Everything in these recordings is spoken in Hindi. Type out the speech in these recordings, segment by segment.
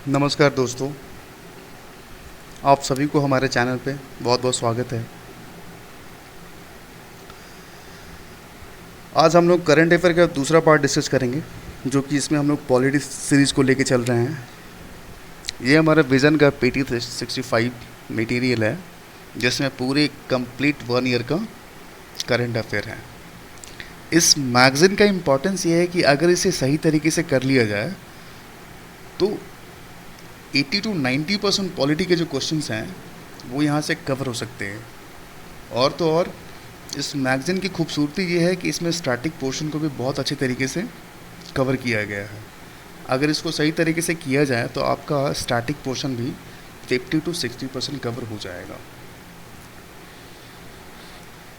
नमस्कार दोस्तों, आप सभी को हमारे चैनल पे बहुत बहुत स्वागत है। आज हम लोग करंट अफेयर का दूसरा पार्ट डिस्कस करेंगे, जो कि इसमें हम लोग पॉलिटिक्स सीरीज़ को लेके चल रहे हैं। ये हमारा विज़न का PT 65 मटेरियल है, जिसमें पूरे कंप्लीट 1 ईयर का करंट अफेयर है। इस मैगज़ीन का इम्पोर्टेंस ये है कि अगर इसे सही तरीके से कर लिया जाए तो 80 to 90% पॉलिटी के जो क्वेश्चंस हैं वो यहाँ से कवर हो सकते हैं। और तो और इस मैगज़ीन की खूबसूरती ये है कि इसमें स्टैटिक पोर्शन को भी बहुत अच्छे तरीके से कवर किया गया है। अगर इसको सही तरीके से किया जाए तो आपका स्टैटिक पोर्शन भी 50 to 60% कवर हो जाएगा।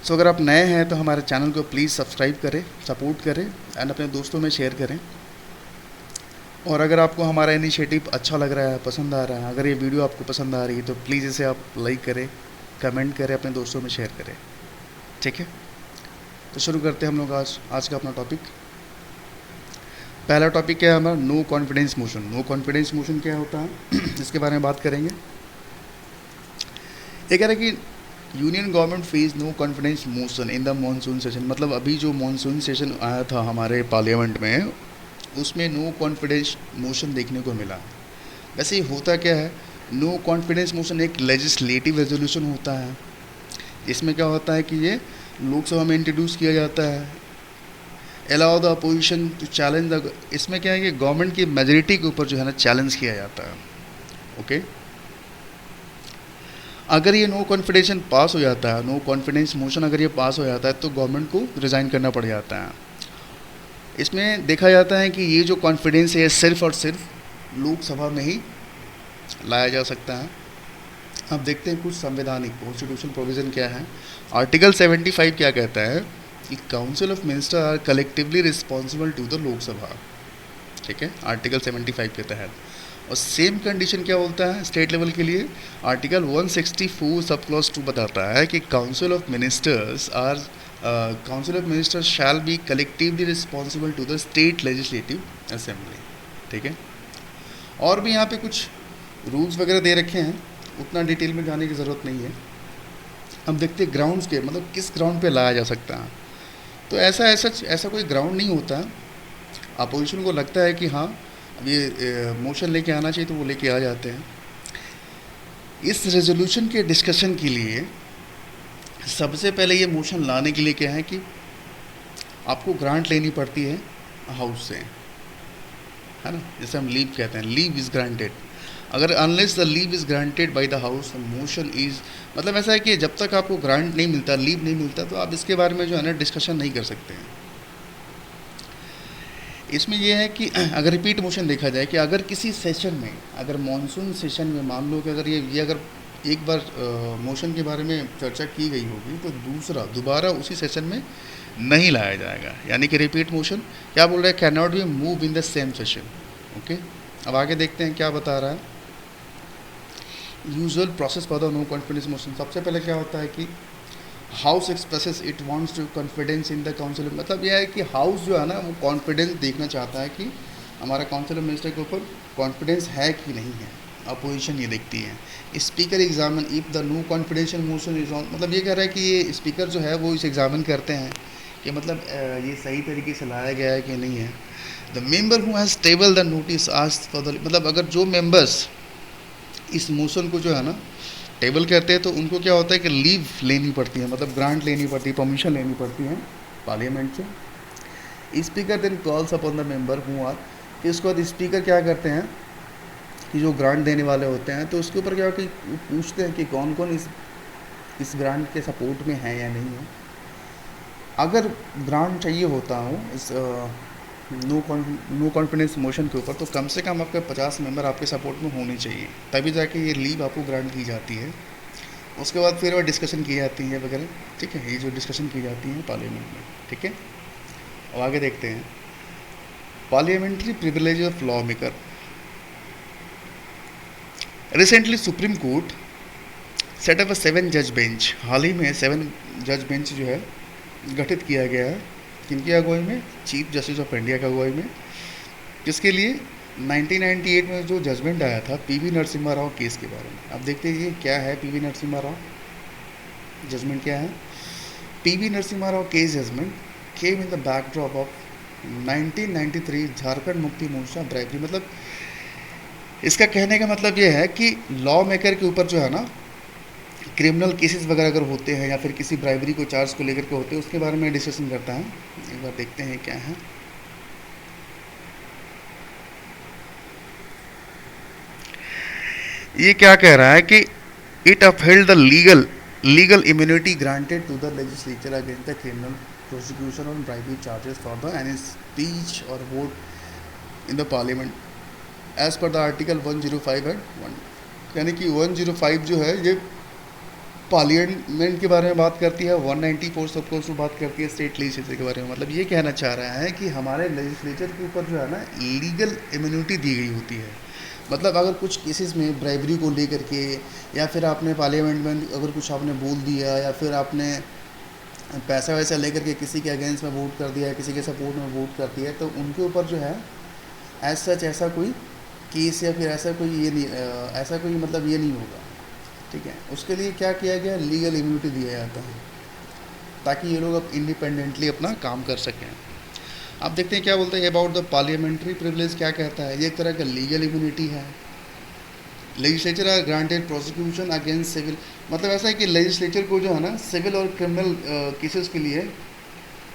सो अगर आप नए हैं तो हमारे चैनल को प्लीज़ सब्सक्राइब करें, सपोर्ट करें एंड अपने दोस्तों में शेयर करें। और अगर आपको हमारा इनिशिएटिव अच्छा लग रहा है, पसंद आ रहा है, अगर ये वीडियो आपको पसंद आ रही है तो प्लीज़ इसे आप लाइक करें, कमेंट करें, अपने दोस्तों में शेयर करें। ठीक है, तो शुरू करते हैं हम लोग आज का अपना टॉपिक। पहला टॉपिक क्या है हमारा? No confidence motion. No confidence motion क्या होता है इसके बारे में बात करेंगे। ये कह रहा है कि union government face no confidence motion in the monsoon session. मतलब अभी जो मानसून सेशन आया था हमारे पार्लियामेंट में, उसमें नो कॉन्फिडेंस मोशन देखने को मिला। वैसे ये होता क्या है? नो कॉन्फिडेंस मोशन एक लेजिस्लेटिव रेजोल्यूशन होता है। इसमें क्या होता है कि ये लोकसभा में इंट्रोड्यूस किया जाता है। Allow the opposition to challenge the, इसमें क्या है कि गवर्नमेंट की मेजोरिटी के ऊपर जो है ना चैलेंज किया जाता है। ओके, अगर ये नो कॉन्फिडेंस पास हो जाता है, नो कॉन्फिडेंस मोशन अगर ये पास हो जाता है तो गवर्नमेंट को रिज़ाइन करना पड़ जाता है। इसमें देखा जाता है कि ये जो कॉन्फिडेंस है सिर्फ और सिर्फ लोकसभा में ही लाया जा सकता है। अब देखते हैं कुछ संवैधानिक कॉन्स्टिट्यूशन प्रोविज़न क्या है। आर्टिकल 75 क्या कहता है कि council of minister are collectively responsible to the Lok Sabha. ठीक है, आर्टिकल 75 के तहत। और सेम कंडीशन क्या बोलता है स्टेट लेवल के लिए? आर्टिकल 164 सब क्लॉज 2 बताता है कि council of ministers shall be collectively responsible to the state legislative assembly. ठीक है, और भी यहाँ पे कुछ रूल्स वगैरह दे रखे हैं, उतना डिटेल में जाने की ज़रूरत नहीं है। अब देखते हैं ग्राउंड्स के, मतलब किस ग्राउंड पे लाया जा सकता है। तो ऐसा कोई ग्राउंड नहीं होता। अपोजिशन को लगता है कि हाँ अब ये मोशन लेके आना चाहिए तो वो लेके आ जाते हैं। इस रेजोल्यूशन के डिस्कशन के लिए सबसे पहले ये मोशन लाने के लिए क्या है कि आपको ग्रांट लेनी पड़ती है हाउस से, है ना, जैसे हम लीव कहते हैं, लीव इज़ ग्रांटेड। अगर unless the leave is granted by the house motion is, मतलब ऐसा है कि जब तक आपको ग्रांट नहीं मिलता, लीव नहीं मिलता, तो आप इसके बारे में जो है ना डिस्कशन नहीं कर सकते हैं। इसमें यह है कि अगर रिपीट मोशन देखा जाए कि अगर किसी सेशन में, अगर मानसून सेशन में मान लो कि अगर ये अगर एक बार मोशन के बारे में चर्चा की गई होगी तो दोबारा उसी सेशन में नहीं लाया जाएगा। यानी कि रिपीट मोशन क्या बोल रहा है? Can not be move in the same session. Okay, अब आगे देखते हैं क्या बता रहा है। Usual process for the no confidence motion. सबसे पहले क्या होता है कि house expresses it wants to confidence in the council. मतलब यह है कि हाउस जो है ना वो कॉन्फिडेंस देखना चाहता है कि हमारा काउंसिल ऑफ मिनिस्टर के ऊपर कॉन्फिडेंस है कि नहीं है। अपोजिशन ये देखती है। Speaker examine if the no confidential motion is on. मतलब ये कह रहा है कि ये स्पीकर जो है वो इसे एग्जामिन करते हैं कि मतलब ये सही तरीके से लाया गया है कि नहीं है। The member who has table the notice asked for the, मतलब अगर जो मेंबर्स इस मोशन को जो है ना टेबल कहते हैं तो उनको क्या होता है कि लीव लेनी पड़ती है, मतलब ग्रांट लेनी पड़ती है, परमिशन लेनी पड़ती है पार्लियामेंट से। Speaker then calls upon the member who are, फिर उसके बाद स्पीकर क्या करते हैं कि जो ग्रांट देने वाले होते हैं तो उसके ऊपर क्या कि पूछते हैं कि कौन कौन इस ग्रांट के सपोर्ट में है या नहीं है। अगर ग्रांट चाहिए होता हो इस नो कॉन्फिडेंस मोशन के ऊपर तो कम से कम आपके 50 मेंबर आपके सपोर्ट में होने चाहिए, तभी जाके ये लीव आपको ग्रांट की जाती है। उसके बाद फिर वह डिस्कशन की जाती है वगैरह। ठीक है, ये जो डिस्कशन की जाती है पार्लियामेंट में। ठीक है, अब आगे देखते हैं parliamentary privilege of law maker. Recently supreme court set up 7 जज बेंच। हाल ही में 7 जज बेंच जो है गठित किया गया है। किनकी अगुवाई में? चीफ जस्टिस ऑफ इंडिया की अगुवाई में। किसके लिए? 1998 में जो जजमेंट आया था पीवी नरसिम्हा राव केस के बारे में, अब देखते हैं क्या है पीवी नरसिम्हा राव जजमेंट क्या है। PV Narasimha Rao case judgment came in the backdrop of 1993 Jharkhand Mukti Morcha bribery. मतलब इसका कहने का मतलब ये है कि लॉ मेकर के ऊपर जो है ना क्रिमिनल केसेस वगैरह अगर होते हैं या फिर किसी ब्राइबरी को चार्ज को लेकर के होते हैं उसके बारे में डिस्कशन करता है। एक बार देखते हैं क्या है। ये क्या कह रहा है कि it upheld the legal immunity granted to the legislature against the criminal prosecution on bribery charges for the any speech और vote in the parliament as per the article 105 and 1, यानी कि 105 जो है ये पार्लियामेंट के बारे में बात करती है, 194 सब कुछ बात करती है स्टेट लेजिस्लेचर के बारे में। मतलब ये कहना चाह रहा है कि हमारे लेजिस्लेचर के ऊपर जो है ना लीगल इम्यूनिटी दी गई होती है। मतलब अगर कुछ केसेस में ब्राइबरी को लेकर के या फिर आपने पार्लियामेंट में अगर कुछ आपने बोल दिया या फिर आपने पैसा वैसा लेकर के किसी के अगेंस्ट में वोट कर दिया, किसी के सपोर्ट में वोट कर दिया, तो उनके ऊपर जो है एज सच ऐसा कोई केस या फिर ऐसा कोई ये नहीं ऐसा कोई मतलब ये नहीं होगा। ठीक है, उसके लिए क्या किया गया, लीगल इम्यूनिटी दिया जाता है ताकि ये लोग अब इंडिपेंडेंटली अपना काम कर सकें। अब देखते हैं क्या बोलते हैं अबाउट द पार्लियामेंट्री प्रिविलेज। क्या कहता है, ये एक तरह का लीगल इम्यूनिटी है। Legislature are granted prosecution against civil, मतलब ऐसा है कि लेजिस्लेचर को जो है ना सिविल और क्रिमिनल केसेस के लिए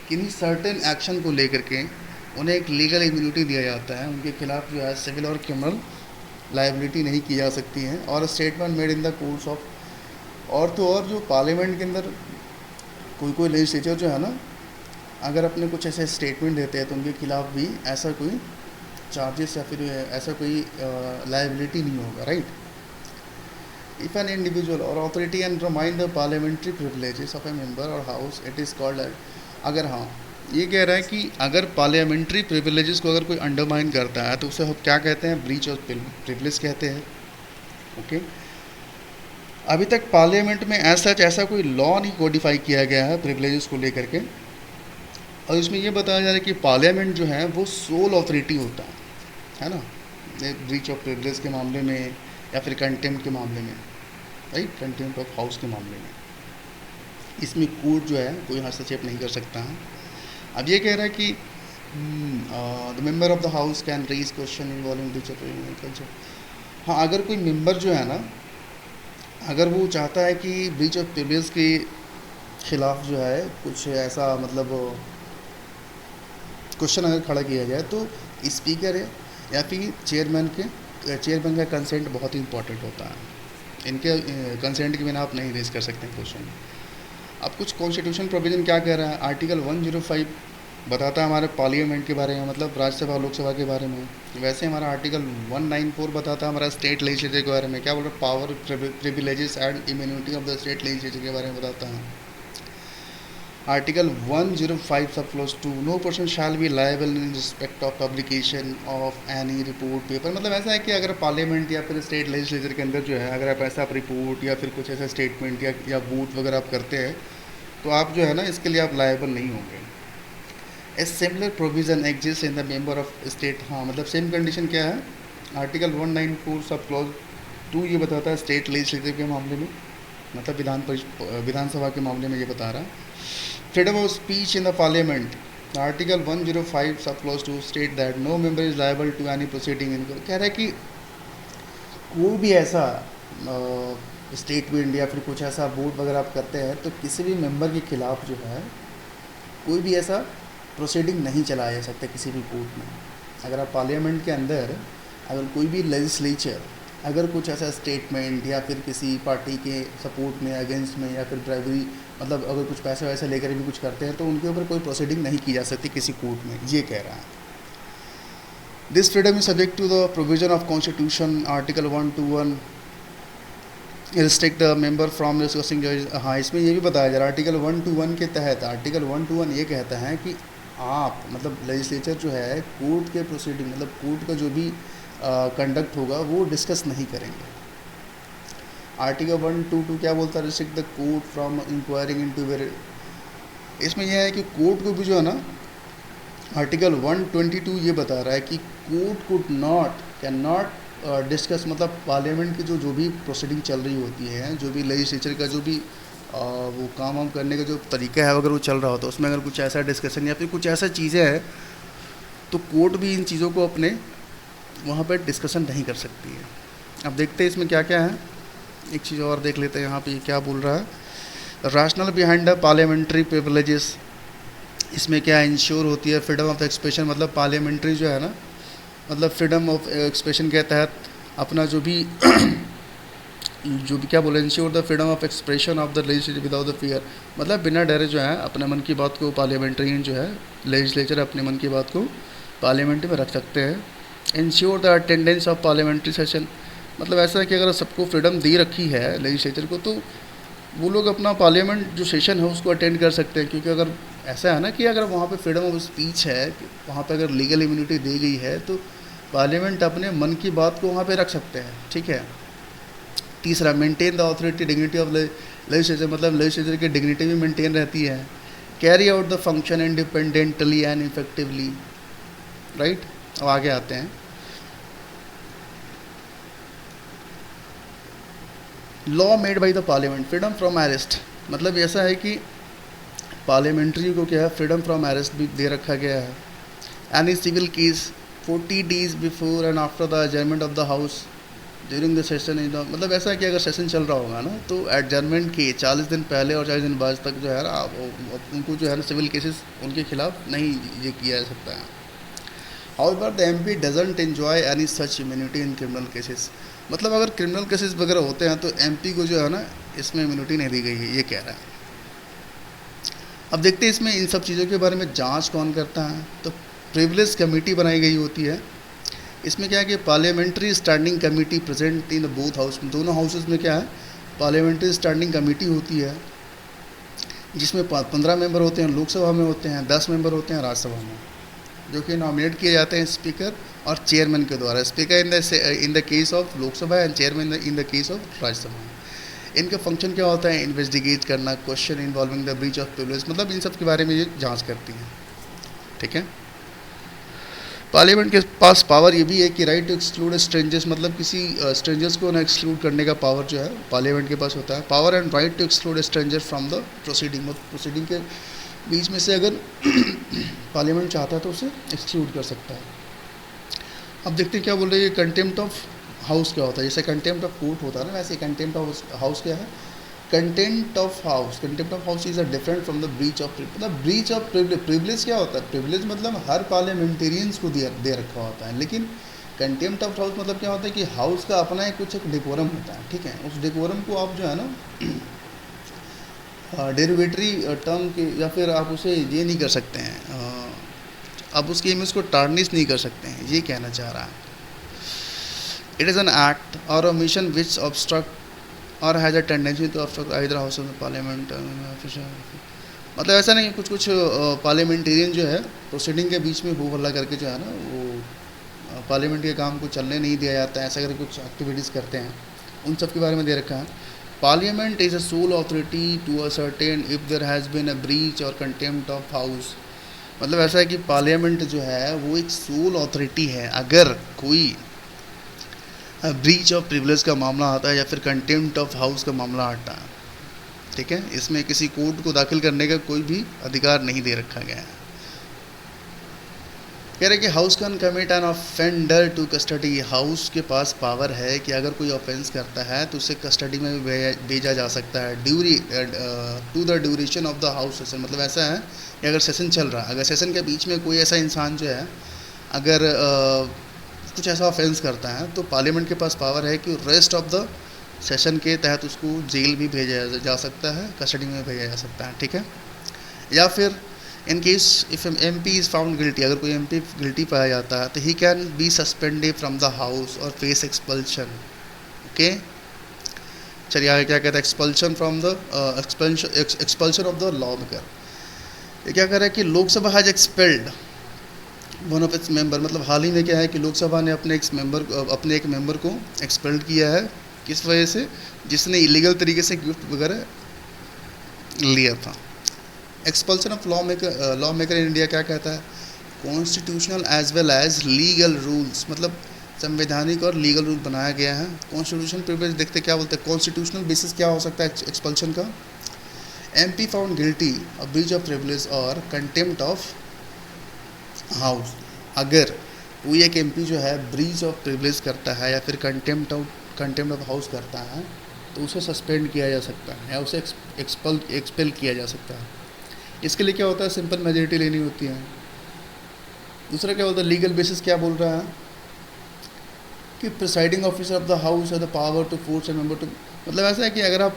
किन्हीं सर्टेन एक्शन को लेकर के उन्हें एक लीगल इम्यूनिटी दिया जाता है। उनके खिलाफ जो है सिविल और क्रिमिनल लाइबिलिटी नहीं की जा सकती है। और statement made in the course of, और तो और जो पार्लियामेंट के अंदर कोई लेजिस्लेचर जो है ना अगर अपने कुछ ऐसे स्टेटमेंट देते हैं तो उनके खिलाफ भी ऐसा कोई चार्जेस या फिर ऐसा कोई लाइबिलिटी नहीं होगा, राइट। इफ़ एन इंडिविजुअल और authority undermine the parliamentary privileges of A member और हाउस इट इज़ कॉल्ड, अगर हाँ ये कह रहा है कि अगर पार्लियामेंट्री प्रिविलेजेस को अगर कोई अंडरमाइन करता है तो उसे हम क्या कहते हैं, ब्रीच ऑफ प्रिविलेज कहते हैं। ओके, अभी तक पार्लियामेंट में ऐसा कोई लॉ नहीं कोडिफाई किया गया है प्रिविलेजेस को लेकर के, और इसमें ये बताया जा रहा है कि पार्लियामेंट जो है वो सोल अथॉरिटी होता है ना, ब्रीच ऑफ प्रिविलेज के मामले में या फिर कंटेम्प्ट के मामले में, राइट, कंटेम्प्ट ऑफ हाउस के मामले में। इसमें कोर्ट जो है कोई हस्तक्षेप नहीं कर सकता है। अब ये कह रहा है कि the member of the house can raise question involving breach of culture. हाँ, अगर कोई मेंबर जो है ना अगर वो चाहता है कि ब्रीच ऑफ प्रिविलेज के खिलाफ जो है कुछ ऐसा मतलब क्वेश्चन अगर खड़ा किया जाए तो स्पीकर है या फिर चेयरमैन का कंसेंट बहुत ही इंपॉर्टेंट होता है। इनके कंसेंट के बिना आप नहीं रेज कर सकते क्वेश्चन। अब कुछ कॉन्स्टिट्यूशन प्रोविज़न क्या कह रहा है, आर्टिकल 105 बताता है हमारे पार्लियामेंट के बारे में, मतलब राज्यसभा लोकसभा के बारे में। वैसे हमारा आर्टिकल 194 बताता है हमारा स्टेट लेजिस्लेचर के बारे में, क्या बोल रहा है, power privileges and immunity of the state legislature के बारे में बताता है। Article 105 sub clause 2, no person shall be liable in respect of publication of any report paper. मतलब ऐसा है कि अगर पार्लियामेंट या फिर स्टेट लेजिस्लेचर के अंदर जो है अगर आप ऐसा रिपोर्ट या फिर कुछ ऐसा स्टेटमेंट या वोट वगैरह आप करते हैं तो आप जो है ना इसके लिए आप लायबल नहीं होंगे। A similar provision exist in the member of state. हाँ, मतलब सेम कंडीशन क्या है, आर्टिकल 194 सब क्लॉज 2 ये बताता है स्टेट लेजिस्लेचर के मामले में, मतलब विधानसभा के मामले में ये बता रहा है। Freedom of speech in the parliament, article 105 sub clause 2 state that no member is liable to any proceeding in, कह रहा है कि कोई भी ऐसा स्टेटमेंट या फिर कुछ ऐसा वोट वगैरह आप करते हैं तो किसी भी मेंबर के खिलाफ जो है कोई भी ऐसा प्रोसीडिंग नहीं चलाया जा सकता किसी भी कोर्ट में। अगर आप पार्लियामेंट के अंदर अगर कोई भी लेजिस्लेचर अगर कुछ ऐसा स्टेटमेंट या फिर किसी पार्टी के सपोर्ट में अगेंस्ट में या फिर ब्राइबरी मतलब अगर कुछ पैसे वैसे लेकर भी कुछ करते हैं तो उनके ऊपर कोई प्रोसीडिंग नहीं की जा सकती किसी कोर्ट में, ये कह रहा है। This freedom is subject to the provision of constitution, article 121 restrict the member from discussing जज। हाँ, इसमें ये भी बताया जा रहा है आर्टिकल 121 के तहत, आर्टिकल 121 ये कहता है कि आप मतलब लेजिस्लेचर जो है कोर्ट के प्रोसीडिंग मतलब कोर्ट का जो भी कंडक्ट होगा वो डिस्कस नहीं करेंगे। आर्टिकल 122 क्या बोलता है, restrict the court from inquiring into where. इसमें यह है कि कोर्ट को भी जो है ना आर्टिकल 122 ये बता रहा है कि court could not can not discuss, मतलब पार्लियामेंट की जो भी प्रोसीडिंग चल रही होती है, जो भी लेजिस्लेचर का जो भी वो काम वाम करने का जो तरीका है, अगर वो चल रहा होता है उसमें अगर कुछ ऐसा डिस्कशन या फिर कुछ ऐसा चीज़ें हैं, तो कोर्ट भी इन चीज़ों को अपने वहाँ पर डिस्कशन नहीं कर सकती है। अब देखते हैं इसमें क्या क्या है। एक चीज़ और देख लेते हैं यहाँ पे क्या बोल रहा है। Rational behind the parliamentary privileges, इसमें क्या इंश्योर होती है फ्रीडम ऑफ एक्सप्रेशन, मतलब पार्लियामेंट्री जो है ना, मतलब फ्रीडम ऑफ एक्सप्रेशन के तहत अपना जो भी क्या बोले, ensure the freedom of expression of the legislature without the fear, मतलब बिना डरे जो है अपने मन की बात को पार्लियामेंट्रियन जो है लेजिस्लेचर अपने मन की बात को पार्लियामेंट में रख सकते हैं। Ensure the attendance of parliamentary session, मतलब ऐसा है कि अगर सबको फ्रीडम दी रखी है लेजिस्लेचर को, तो वो लोग अपना पार्लियामेंट जो सेशन है उसको अटेंड कर सकते हैं। क्योंकि अगर ऐसा है ना कि अगर वहाँ पे फ्रीडम ऑफ स्पीच है, वहाँ पे अगर लीगल इम्यूनिटी दी गई है, तो पार्लियामेंट अपने मन की बात को वहाँ पे रख सकते हैं। ठीक है। तीसरा, maintain the authority dignity of legislature, मतलब लेजिस्लेचर की डिग्निटी भी मेंटेन रहती है। Carry out the function independently and effectively, right. अब आगे आते हैं। Law made by the parliament, freedom from arrest, मतलब ऐसा है कि पार्लियामेंट्री को क्या है, फ्रीडम फ्रॉम अरेस्ट भी दे रखा गया है। Any civil case 40 days before and after the adjournment of the house during the session in the, मतलब ऐसा है कि अगर सेशन चल रहा होगा ना, तो एडजर्नमेंट के 40 दिन पहले और 40 दिन बाद तक जो है ना उनको जो है ना सिविल केसेस उनके खिलाफ नहीं ये किया जा सकता है। However the MP doesn't enjoy any such immunity in criminal cases, मतलब अगर क्रिमिनल केसेस वगैरह होते हैं तो MP को जो है ना इसमें इम्यूनिटी नहीं दी गई है, ये कह रहा है। अब देखते हैं इसमें इन सब चीज़ों के बारे में जांच कौन करता है। तो प्रिविलेज कमेटी बनाई गई होती है। इसमें क्या है कि parliamentary standing committee present in both house, दोनों हाउसेज में क्या है पार्लियामेंट्री स्टैंडिंग कमेटी होती है, जिसमें 15 मेंबर होते हैं लोकसभा में, होते हैं 10 मेंबर होते हैं राज्यसभा में, जो कि नॉमिनेट किए जाते हैं स्पीकर और चेयरमैन के द्वारा। Speaker in the case of Lok Sabha and chairman in the case of Rajya Sabha. इनका फंक्शन क्या होता है, इन्वेस्टिगेट करना, question involving the breach of privilege, मतलब इन सब के बारे में ये जांच करती है। ठीक है। पार्लियामेंट के पास पावर ये भी है कि राइट टू एक्सक्लूड स्ट्रेंजर्स, मतलब किसी स्ट्रेंजर्स को ना एक्सक्लूड करने का पावर जो है पार्लियामेंट के पास होता है। Power and right to exclude stranger from the proceeding, मतलब प्रोसीडिंग के बीच में से अगर पार्लियामेंट चाहता है तो उसे एक्सक्लूड कर सकता है। अब देखते हैं क्या बोल रहे हैं। कंटेम्प्ट ऑफ हाउस क्या होता है, जैसे कंटेम्प्ट ऑफ कोर्ट होता है ना, वैसे कंटेम्प्ट ऑफ हाउस क्या है। Contempt of house is a different from the breach of, मतलब ब्रीच ऑफ प्रिविलेज क्या होता है, प्रिविलेज मतलब हर पार्लियामेंटेरियंस को दे रखा होता है, लेकिन कंटेम्प्ट ऑफ हाउस मतलब क्या होता है कि हाउस का अपना एक कुछ एक डेकोरम होता है। ठीक है। उस डेकोरम को आप जो है ना डेरिवेटरी टर्म के, या फिर आप उसे ये नहीं कर सकते हैं, आप उसकी इमेज को टार्निश नहीं कर सकते हैं, ये कहना चाह रहा है। It is an act or a mission which obstruct or has a tendency to obstruct either house of the parliament, मतलब ऐसा नहीं, कुछ पार्लियामेंटेरियन जो है प्रोसीडिंग के बीच में हो हल्ला करके जो है ना वो पार्लियामेंट के काम को चलने नहीं दिया जाता है, ऐसा करके कुछ एक्टिविटीज़ करते हैं, उन सब के बारे में दे रखा है। Parliament is a sole authority to ascertain if there has been a breach or contempt of house, मतलब ऐसा है कि पार्लियामेंट जो है वो एक सोल अथॉरिटी है। अगर कोई ब्रीच ऑफ प्रिविलेज का मामला आता है या फिर कंटेम्प्ट ऑफ हाउस का मामला आता है, ठीक है, इसमें किसी कोर्ट को दाखिल करने का कोई भी अधिकार नहीं दे रखा गया है। कह रहे कि house can commit an offender to custody, house के पास पावर है कि अगर कोई ऑफेंस करता है तो उसे कस्टडी में भी भेजा जा सकता है to the duration of the house session, मतलब ऐसा है कि अगर सेशन चल रहा है, अगर सेशन के बीच में कोई ऐसा इंसान जो है अगर कुछ ऐसा ऑफेंस करता है तो पार्लियामेंट के पास पावर है कि रेस्ट ऑफ द सेशन के तहत उसको जेल भी भेजा जा सकता है, कस्टडी में भेजा जा सकता है। ठीक है। या फिर in case if MP is found guilty, अगर कोई MP गिल्टी पाया जाता है तो he can be suspended from the house और फेस एक्सपल्शन। ओके, चलिए आगे क्या कहता है, expulsion from the expulsion of the law maker. ये क्या कह रहा है कि Lok Sabha has expelled one of its member, मतलब हाल ही में क्या है कि लोकसभा ने अपने एक मेंबर को एक्सपेल्ड किया है, किस वजह से, जिसने इलीगल तरीके से गिफ्ट वगैरह लिया था। Expulsion of law maker in India क्या कहता है, constitutional as well as legal rules, मतलब संवैधानिक और लीगल रूल बनाया गया है। कॉन्स्टिट्यूशन प्रिविलेज देखते क्या बोलते हैं, कॉन्स्टिट्यूशनल बेसिस क्या हो सकता है एक्सपल्शन का, MP found guilty of breach of privilege और कंटेम्प्ट ऑफ हाउस। अगर कोई एक एमपी जो है ब्रीच ऑफ प्रिविलेज करता है या फिर कंटेम्प्ट ऑफ हाउस करता है तो उसे सस्पेंड किया जा सकता है या उसे एक्सपेल किया जा सकता है। इसके लिए क्या होता है, सिंपल मेजॉरिटी लेनी होती है। दूसरा क्या होता है, लीगल बेसिस क्या बोल रहा है कि presiding officer of the house है the power to force a member to, मतलब ऐसा है कि अगर आप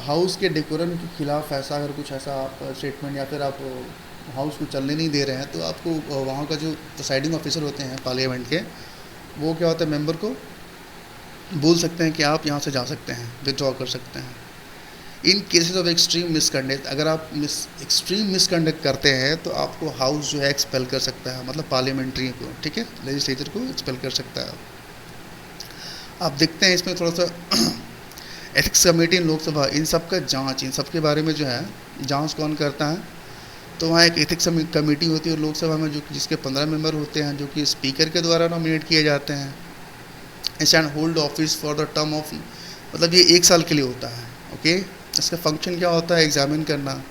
हाउस के डेकोरम के खिलाफ ऐसा अगर कुछ ऐसा आप स्टेटमेंट या फिर आप हाउस को चलने नहीं दे रहे हैं तो आपको वहाँ का जो प्रिसाइडिंग ऑफिसर होते हैं पार्लियामेंट के, वो क्या होता है मेंबर को बोल सकते हैं कि आप यहाँ से जा सकते हैं, विदड्रॉ कर सकते हैं। इन केसेस ऑफ एक्सट्रीम मिसकंडक्ट, अगर आप एक्सट्रीम मिसकंडक्ट करते हैं तो आपको हाउस जो है एक्सपेल कर सकता है, मतलब पार्लियामेंट्री को, ठीक है, लेजिस्लेचर को एक्सपेल कर सकता है। आप देखते हैं इसमें थोड़ा सा एथिक्स कमेटी इन लोकसभा, इन सब का जांच, इन सब के बारे में जो है जांच कौन करता है, तो वहाँ एक एथिक्स कमेटी होती है लोकसभा में जो जिसके 15 मेंबर होते हैं जो कि स्पीकर के द्वारा नॉमिनेट किए जाते हैं। And hold office for the term of, मतलब ये 1 साल के लिए होता है। ओके, इसका फंक्शन क्या होता है, एग्जामिन करना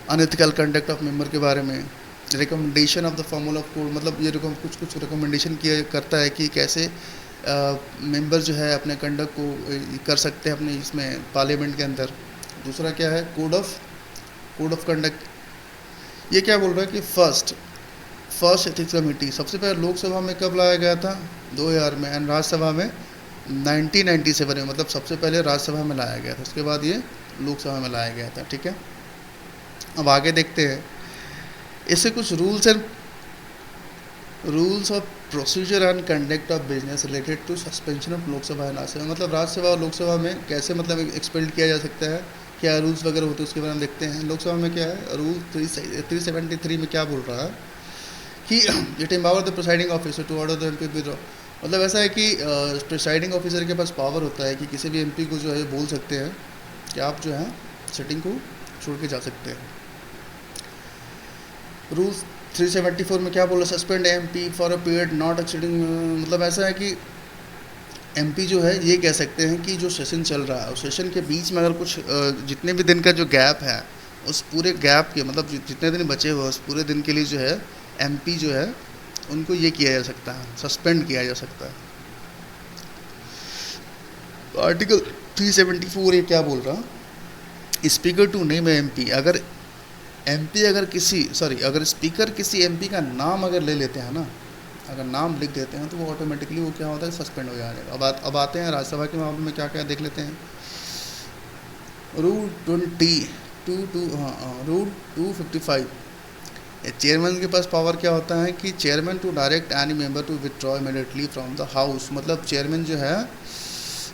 अनएथिकल कंडक्ट ऑफ मेंबर के बारे में, recommendation of the formula of code, मतलब ये कुछ रिकमेंडेशन किया करता है कि कैसे मेंबर जो है अपने कंडक्ट को कर सकते हैं अपने इसमें पार्लियामेंट के अंदर। दूसरा क्या है, कोड ऑफ कंडक्ट, ये क्या बोल रहा है कि फर्स्ट एथिक्स कमेटी सबसे पहले लोकसभा में कब लाया गया था, 2000 में, एंड राज्यसभा में 1997 में, मतलब सबसे पहले राज्यसभा में लाया गया था, उसके बाद ये लोकसभा में लाया गया था। ठीक है, अब आगे देखते हैं इससे कुछ rules of procedure and conduct of business related to suspension of Lok Sabha and Rajya Sabha, मतलब राज्यसभा और लोकसभा में कैसे मतलब एक्सपेल्ड किया जा सकता है, क्या रूल्स वगैरह होते हैं उसके बारे में देखते हैं। लोकसभा में क्या है, रूल 373 में क्या बोल रहा है कि it empower the presiding officer to order the MP withdraw, मतलब ऐसा है कि प्रिसाइडिंग ऑफिसर के पास पावर होता है कि किसी भी एमपी को जो है बोल सकते हैं कि आप जो है सिटिंग को छोड़ के जा सकते हैं। रूल 374 में क्या बोला, suspend MP for a period not exceeding, मतलब ऐसा है कि एमपी जो है ये कह सकते हैं कि जो सेशन चल रहा है उस सेशन के बीच में अगर कुछ जितने भी दिन का जो गैप है उस पूरे गैप के, मतलब जितने दिन बचे हुए उस पूरे दिन के लिए जो है एमपी जो है उनको ये किया जा सकता है, सस्पेंड किया जा सकता है। आर्टिकल 374 ये क्या बोल रहा, स्पीकर टू नेम एमपी, अगर स्पीकर किसी एमपी का नाम अगर ले लेते हैं ना, अगर नाम लिख देते हैं तो वो ऑटोमेटिकली वो क्या होता है, सस्पेंड हो जाएगा। अब आते हैं राज्यसभा के मामले में क्या क्या देख लेते हैं। रूल 255, चेयरमैन के पास पावर क्या होता है कि chairman to direct any member to withdraw immediately from the house, मतलब चेयरमैन जो है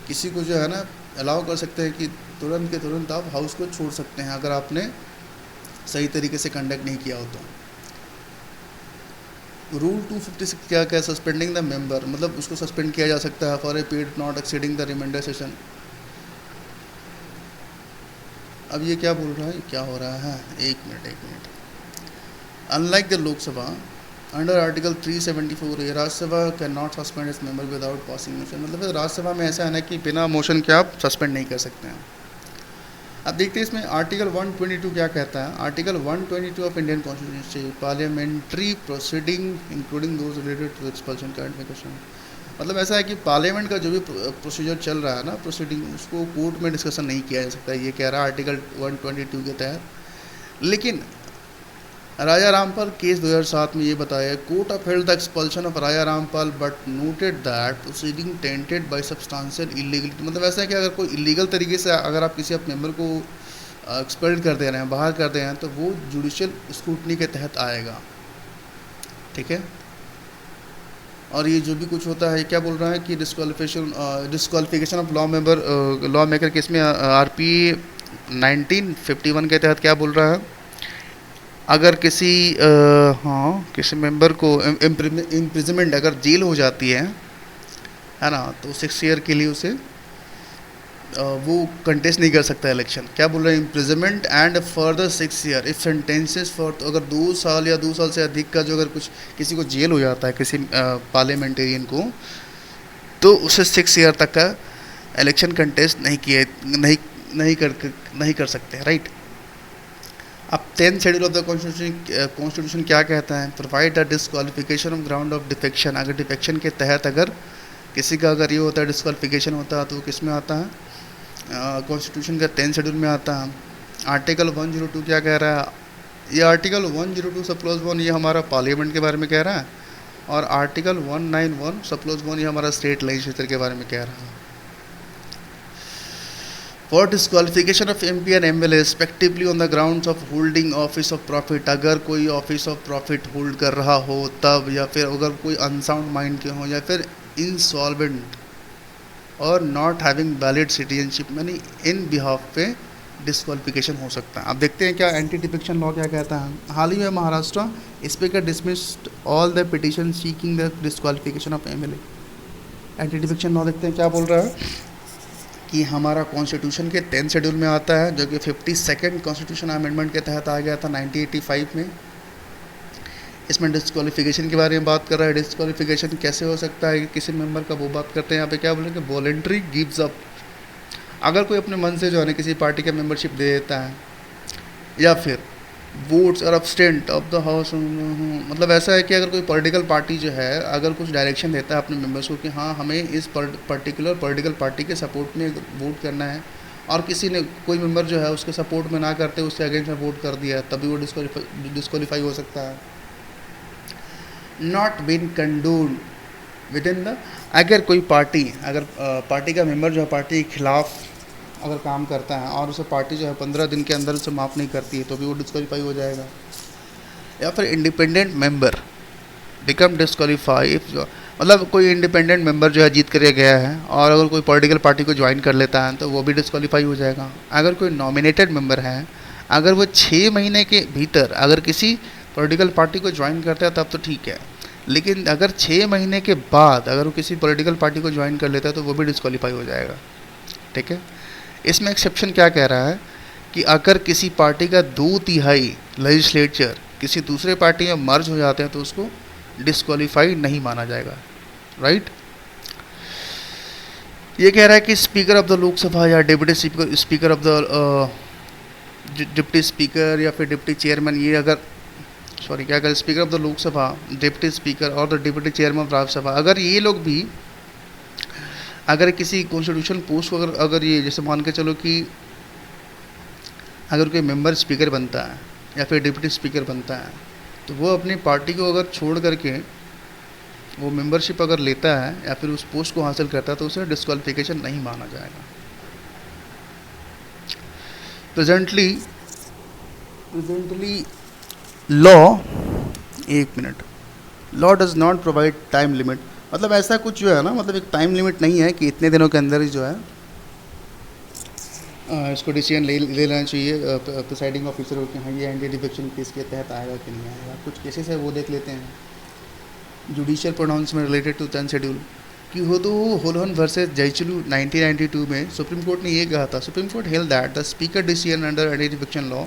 किसी को जो है ना अलाउ कर सकते हैं कि तुरंत के तुरंत आप हाउस को छोड़ सकते हैं अगर आपने सही तरीके से कंडक्ट नहीं किया हो तो। रूल 256 क्या क्या, सस्पेंडिंग द मेंबर, मतलब उसको सस्पेंड किया जा सकता है for a period not exceeding the reminder session. अब ये क्या बोल रहा है, क्या हो रहा है, एक minute. Unlike the Lok Sabha under article 374 Rajya Sabha can not suspend its member without passing motion, मतलब राज्यसभा में ऐसा है ना कि बिना मोशन के आप सस्पेंड नहीं कर सकते हैं। अब देखते हैं इसमें आर्टिकल 122 क्या कहता है। Article 122 of Indian constitution, parliamentary proceeding including those related to expulsion qualification, मतलब ऐसा है कि पार्लियामेंट का जो भी प्रोसीजर चल रहा है ना, प्रोसीडिंग, उसको कोर्ट में डिस्कशन नहीं किया जा सकता, ये कह रहा है आर्टिकल 122 के तहत। लेकिन राजा रामपाल केस 2007 में ये बताया, court upheld the expulsion of Raja Rampal but noted that proceeding tainted by substantial illegality, मतलब ऐसा है कि अगर कोई इलीगल तरीके से अगर आप किसी अपने मेंबर को एक्सपेल्ड कर दे रहे हैं, बाहर कर दे रहे हैं, तो वो जुडिशियल स्क्रूटनी के तहत आएगा। ठीक है, और ये जो भी कुछ होता है क्या बोल रहा है कि disqualification of law maker case में RP 1951 के तहत क्या बोल रहा है, अगर किसी मेंबर को इम्प्रिजनमेंट अगर जेल हो जाती है ना, तो 6 ईयर के लिए उसे वो कंटेस्ट नहीं कर सकता इलेक्शन। क्या बोल रहे हैं, imprisonment and further 6 year if sentences for, तो अगर 2 साल या 2 साल से अधिक का जो अगर कुछ किसी को जेल हो जाता है किसी पार्लियामेंटेरियन को, तो उसे 6 ईयर तक का इलेक्शन कंटेस्ट नहीं कर सकते, राइट। अब 10th schedule of the constitution क्या कहता है, provide the disqualification of ground of defection. अगर डिफेक्शन के तहत अगर किसी का अगर ये होता है डिस्क्वालिफिकेशन होता है तो वो किस में आता है, कॉन्स्टिट्यूशन का 10th शेड्यूल में आता है। आर्टिकल 102 क्या कह रहा है, ये आर्टिकल 102 सब क्लॉज 1 ये हमारा पार्लियामेंट के बारे में कह रहा है, और आर्टिकल 191 सब क्लॉज 1 ये हमारा स्टेट लेजिस्लेचर के बारे में कह रहा है। For disqualification of MP and MLA respectively on the grounds of holding office of profit, अगर कोई ऑफिस ऑफ प्रॉफिट होल्ड कर रहा हो तब, या फिर अगर कोई अनसाउंड माइंड के हो, या फिर इंसॉल्वेंट और नॉट हैविंग वैलिड सिटीजनशिप, यानी इन बिहाफ पे डिस्क्वालिफिकेशन हो सकता है। अब देखते हैं क्या एंटी डिफेक्शन लॉ क्या कहता है। हाल ही में Maharashtra speaker dismissed all the petition seeking the disqualification of MLA। Anti defection law देखते हैं क्या बोल रहा है कि हमारा कॉन्स्टिट्यूशन के 10th शेड्यूल में आता है, जो कि 52nd कॉन्स्टिट्यूशन अमेंडमेंट के तहत आ गया था 1985 में। इसमें डिस्क्वालिफिकेशन के बारे में बात कर रहा है। डिस्क्वालिफिकेशन कैसे हो सकता है किसी मेंबर का, वो बात करते हैं यहाँ पे। क्या बोलेंगे, वॉलेंट्री गिव्स अप, अगर कोई अपने मन से जो है ना किसी पार्टी का मेंबरशिप दे देता है, या फिर वोट्स और अब्सटेंट ऑफ द हाउस, मतलब ऐसा है कि अगर कोई पॉलिटिकल पार्टी जो है अगर कुछ डायरेक्शन देता है अपने मेंबर्स को कि हाँ हमें इस पर्टिकुलर पॉलिटिकल पार्टी के सपोर्ट में वोट करना है, और किसी ने कोई मेंबर जो है उसके सपोर्ट में ना करते उसके अगेंस्ट में वोट कर दिया, तभी वो डिस्क्वालीफाई हो सकता है। Not been condoned within the, अगर कोई पार्टी पार्टी का मेंबर जो है पार्टी के खिलाफ अगर काम करता है और उसे पार्टी जो है 15 दिन के अंदर उसे माफ़ नहीं करती है, तो भी वो डिस्क्वालीफाई हो जाएगा। या फिर इंडिपेंडेंट मेंबर बिकम डिस्क्वालीफाई, मतलब कोई इंडिपेंडेंट मेंबर जो है जीत कर गया है और अगर कोई पॉलिटिकल पार्टी को ज्वाइन कर लेता है तो वो भी डिस्क्वालीफाई हो जाएगा। अगर कोई नॉमिनेटेड मेंबर है, अगर वो 6 महीने के भीतर अगर किसी पॉलिटिकल पार्टी को ज्वाइन करता है तब तो ठीक है, लेकिन अगर 6 महीने के बाद अगर वो किसी पॉलिटिकल पार्टी को ज्वाइन कर लेता है तो वो भी डिस्क्वालीफाई हो जाएगा, ठीक है। इसमें एक्सेप्शन क्या कह रहा है कि अगर किसी पार्टी का 2/3 लेजिस्लेचर किसी दूसरे पार्टी में मर्ज हो जाते हैं तो उसको डिस्क्वालीफाई नहीं माना जाएगा, राइट। ये कह रहा है कि स्पीकर ऑफ द लोकसभा या deputy speaker of the deputy speaker या फिर डिप्टी चेयरमैन, ये अगर क्या करें, speaker of the Lok Sabha, deputy speaker और the deputy chairman of Rajya Sabha, अगर ये लोग भी अगर किसी कॉन्स्टिट्यूशन पोस्ट को अगर ये जैसे मान के चलो कि अगर कोई मेंबर स्पीकर बनता है या फिर डिप्टी स्पीकर बनता है, तो वो अपनी पार्टी को अगर छोड़ करके वो मेंबरशिप अगर लेता है या फिर उस पोस्ट को हासिल करता है तो उसे डिस्क्वालिफिकेशन नहीं माना जाएगा। प्रेजेंटली लॉ, एक minute, law does not provide time limit, मतलब ऐसा कुछ जो है ना, मतलब एक टाइम लिमिट नहीं है कि इतने दिनों के अंदर ही जो है इसको डिसीजन ले लेना चाहिए प्रिसाइडिंग ऑफिसर हो कि हाँ ये एंटी डिफेक्शन केस के तहत आएगा कि नहीं आएगा। कुछ केसेस है वो देख लेते हैं। Judicial pronouncement related to 10th schedule कि हो तो होलोहन वर्सेस जयचलू 1992 में सुप्रीम कोर्ट ने ये कहा था, supreme court held that the speaker decision under anti defection law,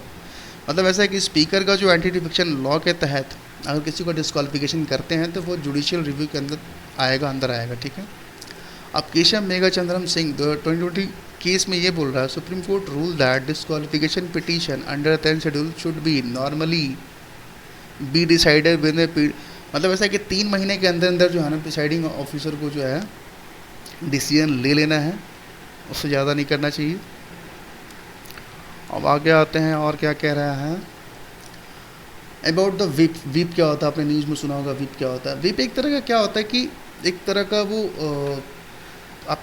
मतलब ऐसा है कि स्पीकर का जो एंटी डिफेक्शन लॉ के तहत अगर किसी को डिस्क्वालिफिकेशन करते हैं तो वो जुडिशियल रिव्यू के अंदर आएगा, ठीक है। अब केशव मेघाचंद्रम सिंह 2020 केस में ये बोल रहा है, supreme court rule that disqualification petition under 10th schedule should be normally be decided with a, मतलब ऐसा है कि 3 महीने के अंदर जो है ना प्रिसाइडिंग ऑफिसर को जो है डिसीजन ले लेना है, उससे ज़्यादा नहीं करना चाहिए। अब आगे आते हैं और क्या कह रहा है अबाउट द विप। विप क्या होता है, आपने न्यूज़ में सुना होगा विप क्या होता है। विप एक तरह का क्या होता है कि एक तरह का वो आप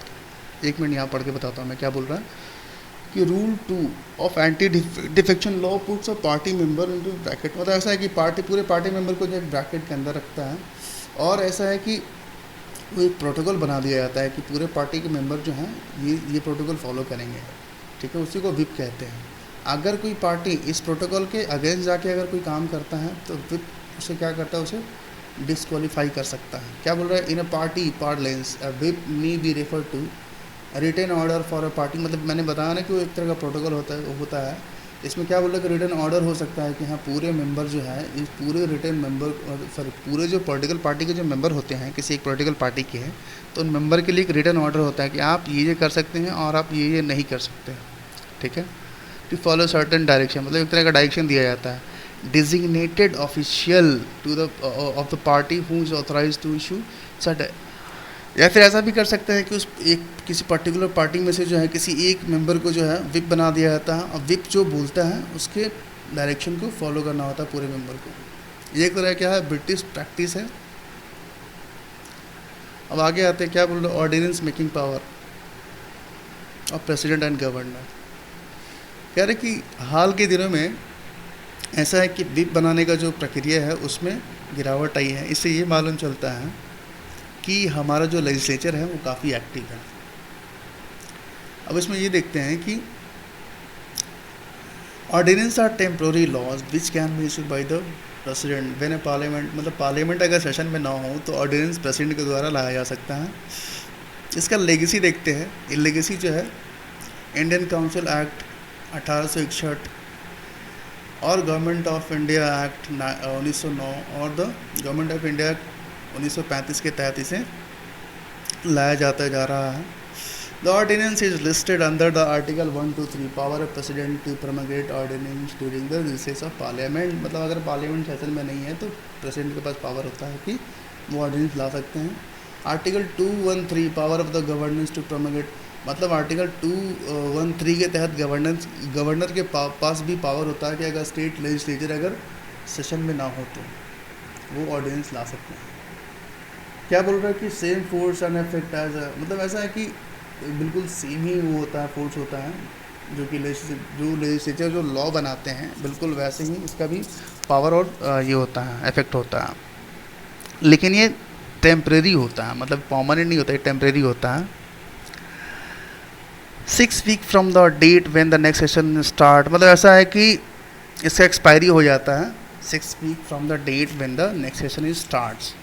एक मिनट यहाँ पढ़ के बताता हूँ मैं क्या बोल रहा है कि rule 2 of anti defection law puts a party member into bracket, मतलब ऐसा है कि पूरे पार्टी मेंबर को जो है ब्रैकेट के अंदर रखता है, और ऐसा है कि वो एक प्रोटोकॉल बना दिया जाता है कि पूरे पार्टी के मेंबर जो हैं ये प्रोटोकॉल फॉलो करेंगे, ठीक है, उसी को विप कहते हैं। अगर कोई पार्टी इस प्रोटोकॉल के अगेंस्ट जाके अगर कोई काम करता है तो विप उसे क्या करता है, उसे डिस्क्वालीफाई कर सकता है। क्या बोल रहा है, in a party parlance whip may be refer to written order for a party, मतलब मैंने बताया ना कि वो एक तरह का प्रोटोकॉल होता है। इसमें क्या बोल रहा है कि रिटन ऑर्डर हो सकता है कि हाँ पूरे मेंबर जो है इस पूरे रिटन मेंबर, सॉरी पूरे जो पॉलिटिकल पार्टी के जो मेंबर होते हैं किसी एक पॉलिटिकल पार्टी के हैं, तो उन मेंबर के लिए एक रिटन ऑर्डर होता है कि आप ये कर सकते हैं और आप ये नहीं कर सकते हैं, ठीक है। टू फॉलो सर्टन डायरेक्शन, मतलब एक तरह का डायरेक्शन दिया जाता है। Designated official to the of the party who is authorise to issue cert, या फिर ऐसा भी कर सकते हैं कि उस एक किसी पर्टिकुलर पार्टी में से जो है किसी एक मेंबर को जो है विप बना दिया जाता है, और विप जो बोलता है उसके डायरेक्शन को फॉलो करना होता है पूरे मेंबर को। ये एक तरह क्या है ब्रिटिश प्रैक्टिस है। अब आगे आते हैं, क्या बोल रहे हैं, ordinance making power of president and governor. कह रहे कि हाल के दिनों में ऐसा है कि विप बनाने का जो प्रक्रिया है उसमें गिरावट आई है। इससे ये मालूम चलता है कि हमारा जो लेजिस्लेचर है वो काफ़ी एक्टिव है। अब इसमें ये देखते हैं कि ordinance are temporary laws which can be issued by the president when a parliament, मतलब पार्लियामेंट अगर सेशन में ना हो तो ऑर्डिनेंस प्रेसिडेंट के द्वारा लाया जा सकता है। इसका लेगेसी देखते हैं। ये लेगेसी जो है इंडियन काउंसिल एक्ट 1861 और गवर्नमेंट ऑफ इंडिया एक्ट 1909 और the government of India act 1935 के तहत इसे लाया जाता जा रहा है। The ordinance is listed under the article 1, 2, 3 power of president to promulgate ordinance during the recess of parliament, मतलब अगर पार्लियामेंट सेशन में नहीं है तो प्रेसिडेंट के पास पावर होता है कि वो ऑर्डिनेंस ला सकते हैं। Article 213 power of the governance to promulgate, मतलब आर्टिकल 213 के तहत गवर्नर के पास भी पावर होता है कि अगर स्टेट लेजिस्लेचर अगर सेशन में ना हो तो वो ऑर्डिनेंस ला सकते हैं। क्या बोल रहा है कि same force and effect as, मतलब ऐसा है कि बिल्कुल सेम ही वो होता है, फोर्स होता है जो कि जो लेजिस्लेचर जो लॉ बनाते हैं बिल्कुल वैसे ही इसका भी पावर और ये होता है, इफेक्ट होता है। लेकिन ये टेम्परेरी होता है, मतलब परमानेंट नहीं होता, ये टेम्परेरी होता है। 6 week from the date when the next session start, मतलब ऐसा है कि इसका एक्सपायरी हो जाता है 6 week from the date when the next session is starts.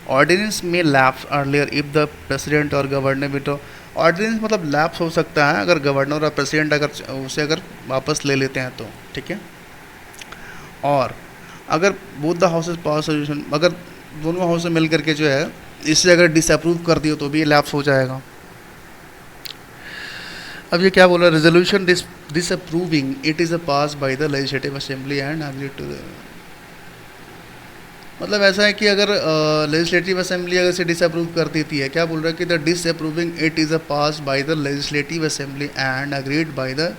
Ordinance में lapse earlier if the president और गवर्नर विड्रॉ, ऑर्डिनेंस मतलब लैप्स हो सकता है अगर गवर्नर और प्रेसिडेंट अगर वापस ले लेते हैं तो, ठीक है। और अगर both the houses pass solution, अगर दोनों हाउस मिल करके जो है इससे अगर डिसअप्रूव कर दियो तो भी ये लैप्स हो जाएगा। अब ये क्या बोला, resolution disapproving it is a pass by the legislative assembly and agree to the, मतलब ऐसा है कि अगर लेजिस्लेटिव असेंबली अगर से डिसअप्रूव कर देती है, क्या बोल रहा है कि the disapproving it is a pass by the legislative assembly and agreed by the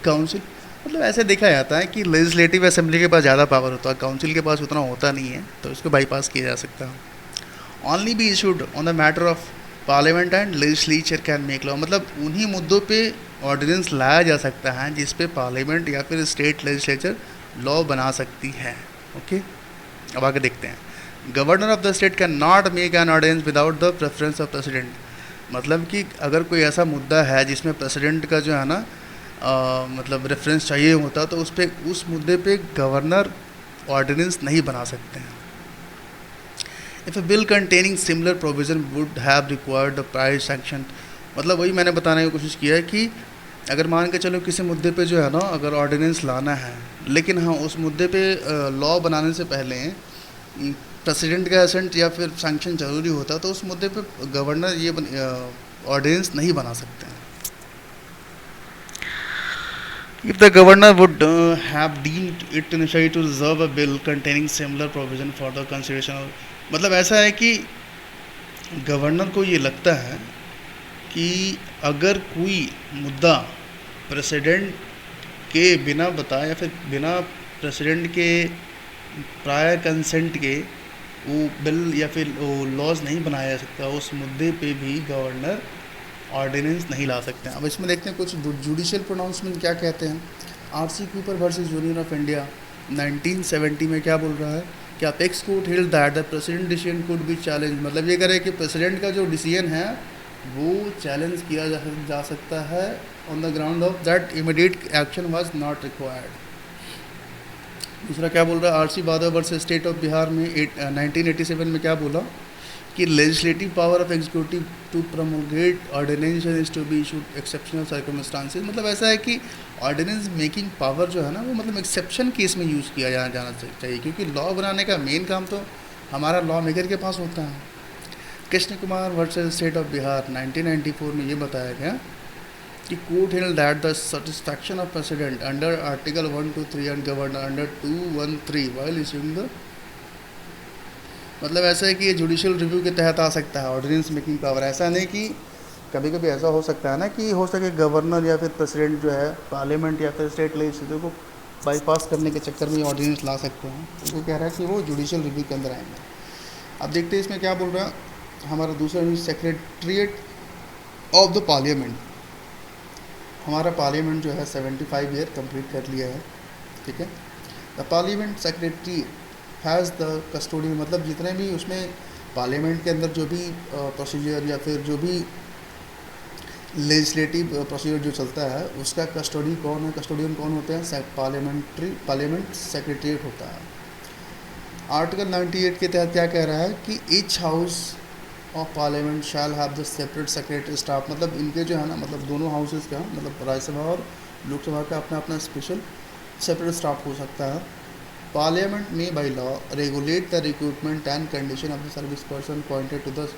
council, मतलब ऐसे देखा जाता है कि लेजिस्लेटिव असेंबली के पास ज़्यादा पावर होता है, काउंसिल के पास उतना होता नहीं है, तो इसको बाईपास किया जा सकता है। Only be issued on the matter of parliament and legislature can make law, मतलब उन्हीं मुद्दों पे ऑर्डिनेंस लाया जा सकता है जिस पे पार्लियामेंट या फिर स्टेट लेजिस्लेचर लॉ बना सकती है। ओके, अब आगे देखते हैं। Governor of the state can not make an ordinance without the preference of president, मतलब कि अगर कोई ऐसा मुद्दा है जिसमें प्रेसिडेंट का जो है ना मतलब रेफरेंस चाहिए होता, तो उस मुद्दे पे गवर्नर ऑर्डिनेंस नहीं बना सकते हैं। If A bill containing similar provision would have required the prior sanction, मतलब वही मैंने बताने की कोशिश किया है कि अगर मान के चलो किसी मुद्दे पे जो है ना अगर ऑर्डिनेंस लाना है, लेकिन हाँ उस मुद्दे पे लॉ बनाने से पहले प्रेसिडेंट का एसेंट या फिर सैंक्शन ज़रूरी होता, तो उस मुद्दे पे गवर्नर ये ऑर्डिनेंस नहीं बना सकते हैं। If the governor would have deemed it necessary to reserve a bill containing similar provision for the consideration of, मतलब ऐसा है कि गवर्नर को ये लगता है कि अगर कोई मुद्दा प्रेसिडेंट के बिना बताए या फिर बिना प्रेसिडेंट के प्रायर कंसेंट के वो बिल या फिर वो लॉज नहीं बनाया जा सकता, उस मुद्दे पे भी गवर्नर ऑर्डिनेंस नहीं ला सकते हैं। अब इसमें देखते हैं कुछ जुडिशियल प्रोनाउंसमेंट क्या कहते हैं। RC Cooper versus union of India 1970 में क्या बोल रहा है कि apex court healed that the president decision could be challenge, मतलब ये कह रहे हैं कि प्रेसिडेंट का जो डिसीजन है वो चैलेंज किया जा सकता है on the ground of that immediate action was not required. दूसरा क्या बोल रहा है, आरसी बादल वर्सेस स्टेट ऑफ बिहार में 1987 में क्या बोला कि legislative power of executive to promulgate ordinance is to be issued exceptional circumstances, मतलब ऐसा है कि ऑर्डिनेंस मेकिंग पावर जो है ना वो मतलब एक्सेप्शन केस में यूज़ किया जाना चाहिए, क्योंकि लॉ बनाने का मेन काम तो हमारा लॉ मेकर के पास होता है। Krishna Kumar versus state of Bihar 1994 में ये बताया गया कि court held that the satisfaction of president under article 123 and governor under 213 while issuing the, मतलब ऐसा है कि ये जुडिशियल रिव्यू के तहत आ सकता है ऑर्डिनेंस मेकिंग पावर। ऐसा नहीं कि कभी कभी ऐसा हो सकता है ना कि हो सके गवर्नर या फिर प्रेसिडेंट जो है पार्लियामेंट या फिर स्टेट लेजिस्लेचर को बाईपास करने के चक्कर में ऑर्डिनेंस ला सकते हैं, तो वो कह रहा है कि वो जुडिशियल रिव्यू के अंदर आएंगे। अब देखते हैं इसमें क्या बोल रहा है हमारा दूसरा news, secretariat of the parliament. हमारा पार्लियामेंट जो है 75 ईयर कंप्लीट कर लिया है, ठीक है। The parliament secretary has the custodian, मतलब जितने भी उसमें पार्लियामेंट के अंदर जो भी प्रोसीजर या फिर जो भी लेजिस्लेटिव प्रोसीजर जो चलता है उसका कस्टोडी कौन है, कस्टोडियन कौन होते हैं, पार्लियामेंट सेक्रेटरीट होता है। आर्टिकल 98 के तहत क्या कह रहा है कि each house of parliament shell have the separate secretary staff, मतलब इनके जो है ना मतलब दोनों हाउसेस का मतलब राज्यसभा और लोकसभा का अपना अपना स्पेशल सेपरेट स्टाफ हो सकता है। पार्लियामेंट में by law regulate the recruitment and condition of the service person appointed to the,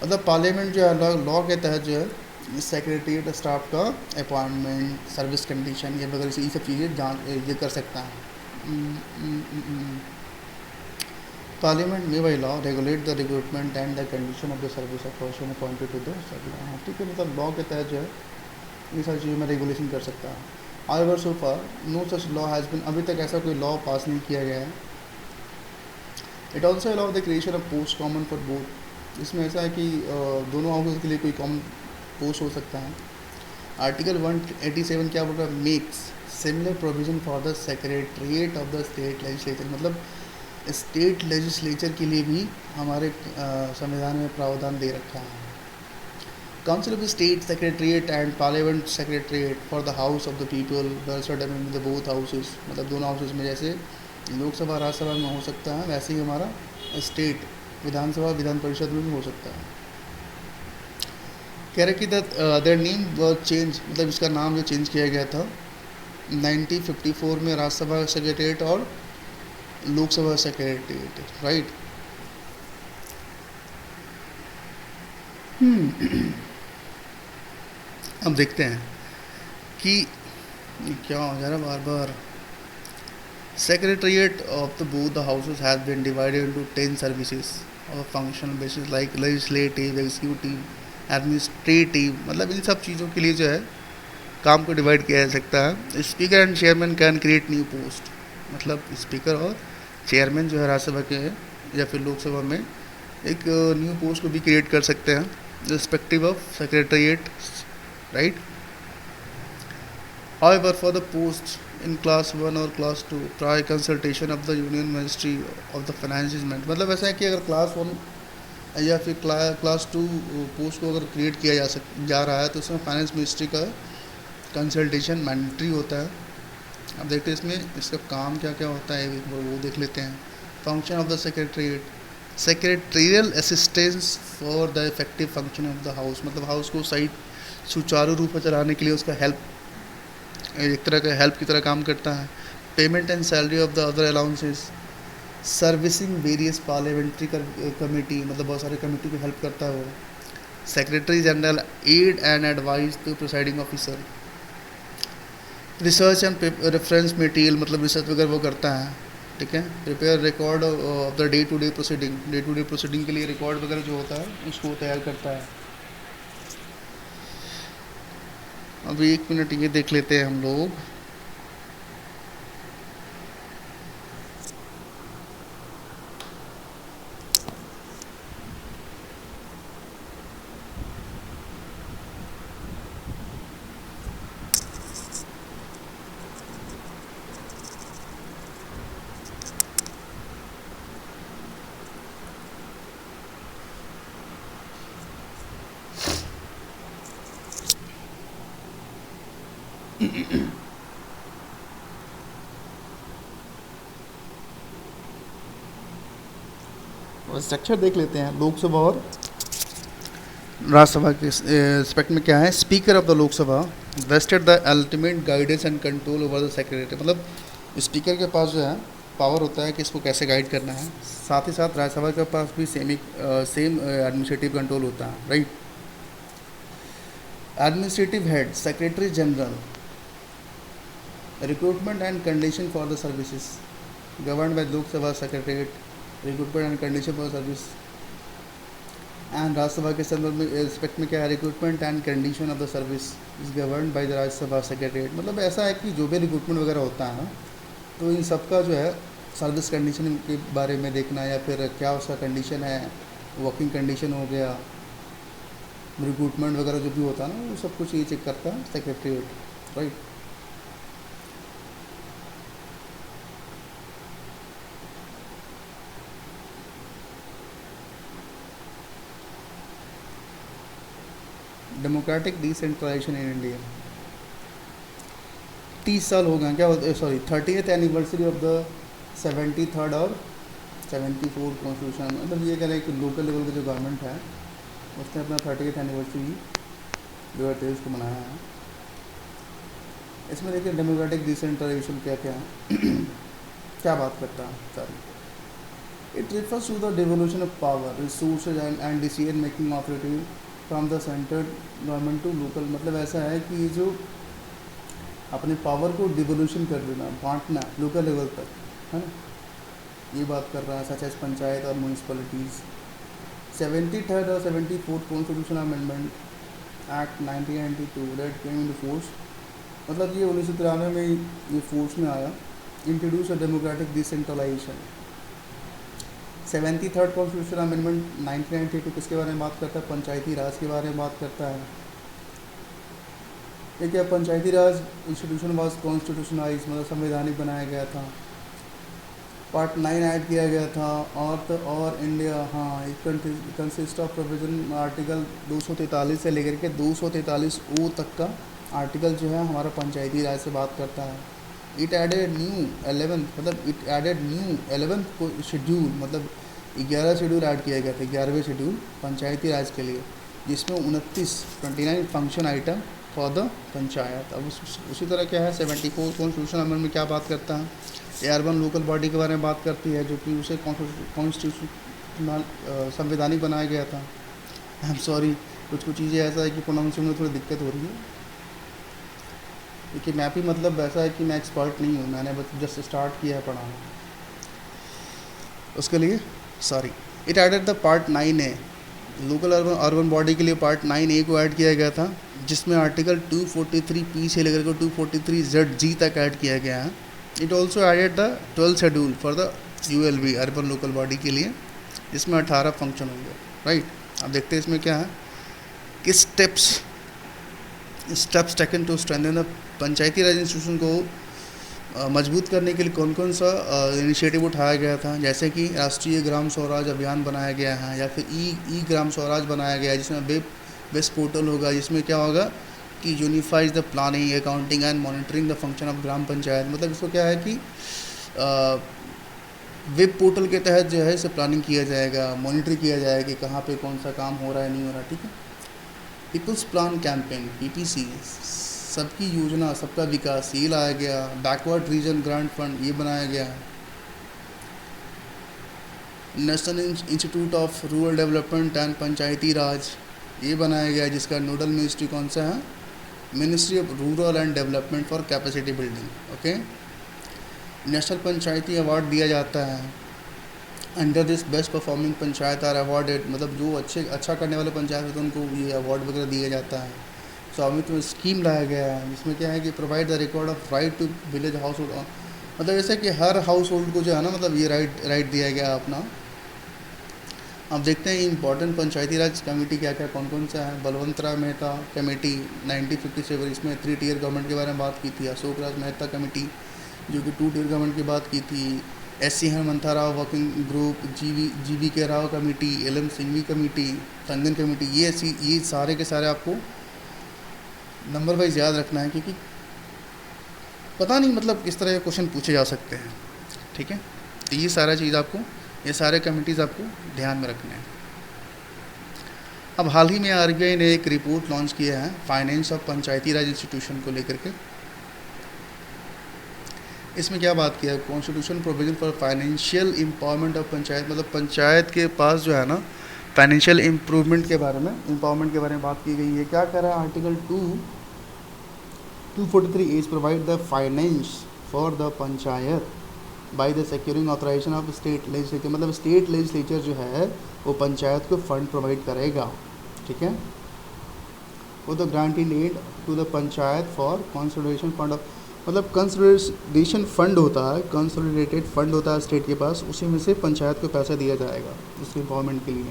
मतलब पार्लियामेंट जो है लॉ के तहत जो है सेक्रेटरीट स्टाफ का अपॉइंटमेंट, सर्विस कंडीशन ये वगैरह ये सब चीज़ें जान ये कर सकता है। पार्लियामेंट में by law regulate the recruitment and the condition of the service of person appointed to the service, हाँ ठीक है, मतलब लॉ के तहत जो है ये सारी चीज़ें में रेगुलेशन कर सकता है। However so far no such law has been, अभी तक ऐसा कोई लॉ पास नहीं किया गया है। It also allow the creation of post common for both, इसमें ऐसा है कि दोनों हाउसेज के लिए कोई कॉमन पोस्ट हो सकता है। आर्टिकल 187 क्या बोल रहा है, makes similar provision for the secretariat of the state legislature, मतलब स्टेट लेजिस्लेचर के लिए भी हमारे संविधान में प्रावधान दे रखा है। Council of state secretariat and parliament secretariat for the house of the people the both houses, मतलब दोनों हाउसेस में जैसे लोकसभा राज्यसभा में हो सकता है वैसे ही हमारा स्टेट विधानसभा विधान परिषद में भी हो सकता है। कह रहे कि देयर नेम वाज चेंज, मतलब इसका नाम जो चेंज किया गया था 1954 में राज्यसभा सेक्रेटरीट और लोकसभा सेक्रेटरीट, राइट। अब देखते हैं कि क्या हो जा रहा है बार बार। Secretariat of the both the houses has been divided into 10 services of functional basis like legislative, executive, administrative, मतलब इन सब चीज़ों के लिए जो है काम को डिवाइड किया जा सकता है। Speaker and chairman can create new post, मतलब स्पीकर और चेयरमैन जो है राज्यसभा के या फिर लोकसभा में एक न्यू पोस्ट को भी क्रिएट कर सकते हैं respective of secretariat, right. However, for the posts in class 1 और class 2 prior consultation of the Union Ministry of the Finance is meant, मतलब ऐसा है कि अगर क्लास 1 या फिर क्लास 2 पोस्ट को अगर क्रिएट किया जा रहा है तो उसमें फाइनेंस मिनिस्ट्री का कंसल्टेशन मैंडेटरी होता है। अब देखते हैं इसमें इसका काम क्या क्या होता है वो देख लेते हैं। Function of the secretariat secretarial assistance for the effective function of the house, मतलब हाउस को सही सुचारू रूप में चलाने के लिए उसका हेल्प एक तरह का हेल्प की तरह काम करता है। Payment and salary of the other allowances, servicing various parliamentary committee, मतलब बहुत सारे कमेटी को हेल्प करता है वो। Secretary general aid and advice to presiding officer, research and reference material, मतलब रिसर्च वगैरह वो करता है, ठीक है। Prepare record of the day to day proceeding के लिए रिकॉर्ड वगैरह जो होता है उसको तैयार करता है। अभी 1 मिनट ये देख लेते हैं हम लोग। स्ट्रक्चर देख लेते हैं लोकसभा और राज्यसभा के रिस्पेक्ट में क्या है। Speaker of the Lok Sabha vested the ultimate guidance and control over the secretary, मतलब स्पीकर के पास जो है पावर होता है कि इसको कैसे गाइड करना है। साथ ही साथ राज्यसभा के पास भी सेम एडमिनिस्ट्रेटिव कंट्रोल होता है, right. Administrative head secretary general, recruitment and condition for the services governed bye Lok Sabha secretariat, recruitment and condition for service. And Rajya Sabha के संदर्भ में रिस्पेक्ट में क्या है, recruitment and condition of the service is governed by the Rajya Sabha secretariat. मतलब ऐसा है कि जो भी रिक्रूटमेंट वगैरह होता है ना, तो इन सब का जो है सर्विस कंडीशन के बारे में देखना, या फिर क्या उसका कंडीशन है, वर्किंग कंडीशन हो गया, रिक्रूटमेंट वगैरह जो भी होता है ना, वो सब कुछ ये चेक करता है secretariat, right. Democratic decentralisation in India 30 साल हो गए क्या, sorry 30th anniversary of the 73rd और 74 कॉन्स्टिट्यूशन। मतलब ये कह रहे हैं कि लोकल लेवल का जो गवर्नमेंट है उसने अपना 30th एनिवर्सरी 2023 को मनाया है। इसमें देखिए डेमोक्रेटिक डिसेंट्रलाइजेशन क्या क्या है क्या बात करता है, sorry. It refers to the devolution of power resources and decision making authority from the central government to local. मतलब ऐसा है कि ये जो अपने पावर को डिवोल्यूशन कर देना, बांटना लोकल लेवल तक, है ना, ये बात कर रहा है, सच एज पंचायत और म्यूनसिपलिटीज़। 73rd और 74th constitution amendment act 1992 that came into force, मतलब ये 1993 में ये फोर्स में आया। Introduce a democratic decentralisation. 73rd constitution amendment 1992 किसके बारे में बात करता है, पंचायती राज के बारे में बात करता है। ये क्या, पंचायती राज इंस्टीट्यूशन वाज कॉन्स्टिट्यूशनलाइज, मतलब संवैधानिक बनाया गया था। पार्ट 9 ऐड किया गया था। और इंडिया, हाँ, it consist of provision article 243 से लेकर के 243 तक का आर्टिकल जो है हमारा पंचायती राज से बात करता है। इट एडेड न्यू 11th, मतलब it added new 11th schedule, मतलब 11 शेड्यूल ऐड किया गया था, 11वें शेड्यूल पंचायती राज के लिए, जिसमें 29 function item for the panchayat. अब उसी तरह क्या है 74 कॉन्स्टिट्यूशन अमेंडमेंट में क्या बात करता है, ये अर्बन लोकल बॉडी के बारे में बात करती है, जो कि उसे कॉन्स्टिट्यूशनल संवैधानिक बनाया गया था। आई एम सॉरी, कुछ चीज़ें ऐसा है कि प्रोनाउंसिंग में थोड़ी दिक्कत हो रही है, क्योंकि मैं भी मतलब ऐसा है कि मैं एक्सपर्ट नहीं हूँ, मैंने बस जस्ट स्टार्ट किया है पढ़ाना, उसके लिए sorry. It added the part 9A, local urban body के लिए पार्ट 9A को ऐड किया गया था, जिसमें आर्टिकल 243P से लेकर के 243ZG तक ऐड किया गया है। It also added the 12th schedule for the ULB, urban local body के लिए, जिसमें 18 फंक्शन होंगे, राइट। अब देखते हैं इसमें क्या है, किस steps taken to strengthen the Panchayati Raj institution को मजबूत करने के लिए कौन कौन सा इनिशिएटिव उठाया गया था। जैसे कि राष्ट्रीय ग्राम स्वराज अभियान बनाया गया है, या फिर ई ग्राम स्वराज बनाया गया है, जिसमें वेब बेस्ड पोर्टल होगा, जिसमें क्या होगा कि unifies the planning, accounting and monitoring the function of gram panchayat. मतलब इसको क्या है कि वेब पोर्टल के तहत जो है इसे प्लानिंग किया जाएगा, मॉनिटर किया जाएगा कि कहाँ पे कौन सा काम हो रहा है, नहीं हो रहा, ठीक है। पीपल्स प्लान कैंपेन PPC, सबकी योजना सबका विकास, ये लाया गया। बैकवर्ड रीजन ग्रांट फंड, ये बनाया गया। National institute of rural development and panchayati raj, ये बनाया गया, जिसका नोडल मिनिस्ट्री कौन सा है, ministry of rural and development for capacity building, okay. National panchayati award दिया जाता है। Under this best performing panchayat are awarded, मतलब जो अच्छा करने वाले पंचायत होते हैं उनको ये अवार्ड वगैरह दिया जाता है। स्वामित्व स्कीम लाया गया है, जिसमें क्या है कि provide the record of right to village household, मतलब ऐसे कि हर हाउस होल्ड को जो है ना, मतलब ये राइट दिया गया अपना। अब देखते हैं इंपॉर्टेंट पंचायती राज कमेटी क्या क्या कौन सा है। बलवंत राय मेहता कमेटी 1957, इसमें 3 टियर गवर्नमेंट के बारे में बात की थी। अशोक राज मेहता कमेटी जो कि 2 टियर गवर्नमेंट की बात की थी। SC Hemantha Rao working group, GV के Rao committee, LM Singhvi committee, Tandon committee, ये सारे के सारे आपको नंबर वाइज याद रखना है, क्योंकि पता नहीं मतलब किस तरह के क्वेश्चन पूछे जा सकते हैं, ठीक है। तो ये सारा चीज़ आपको ये सारे कमिटीज़ आपको ध्यान में रखने हैं। अब हाल ही में आरबीआई ने एक रिपोर्ट लॉन्च किया है finance of Panchayati Raj institution को लेकर के। इसमें क्या बात किया है, constitution provision for financial empowerment of panchayat, मतलब पंचायत के पास जो है ना फाइनेंशियल इम्प्रूवमेंट के बारे में, एम्पावरमेंट के बारे में बात की गई है। क्या कह रहा है article 243 is provide the finance for the panchayat by the securing authorisation of state legislature, मतलब स्टेट लेजिस्लेचर जो है वो पंचायत को फंड प्रोवाइड करेगा, ठीक है। वो the granting aid to the panchayat for consolidation fund of, मतलब कंसोलिडेशन फंड होता है, कंसोलिडेटेड फंड होता है स्टेट के पास, उसी में से पंचायत को पैसा दिया जाएगा उसके एम्पावरमेंट के लिए।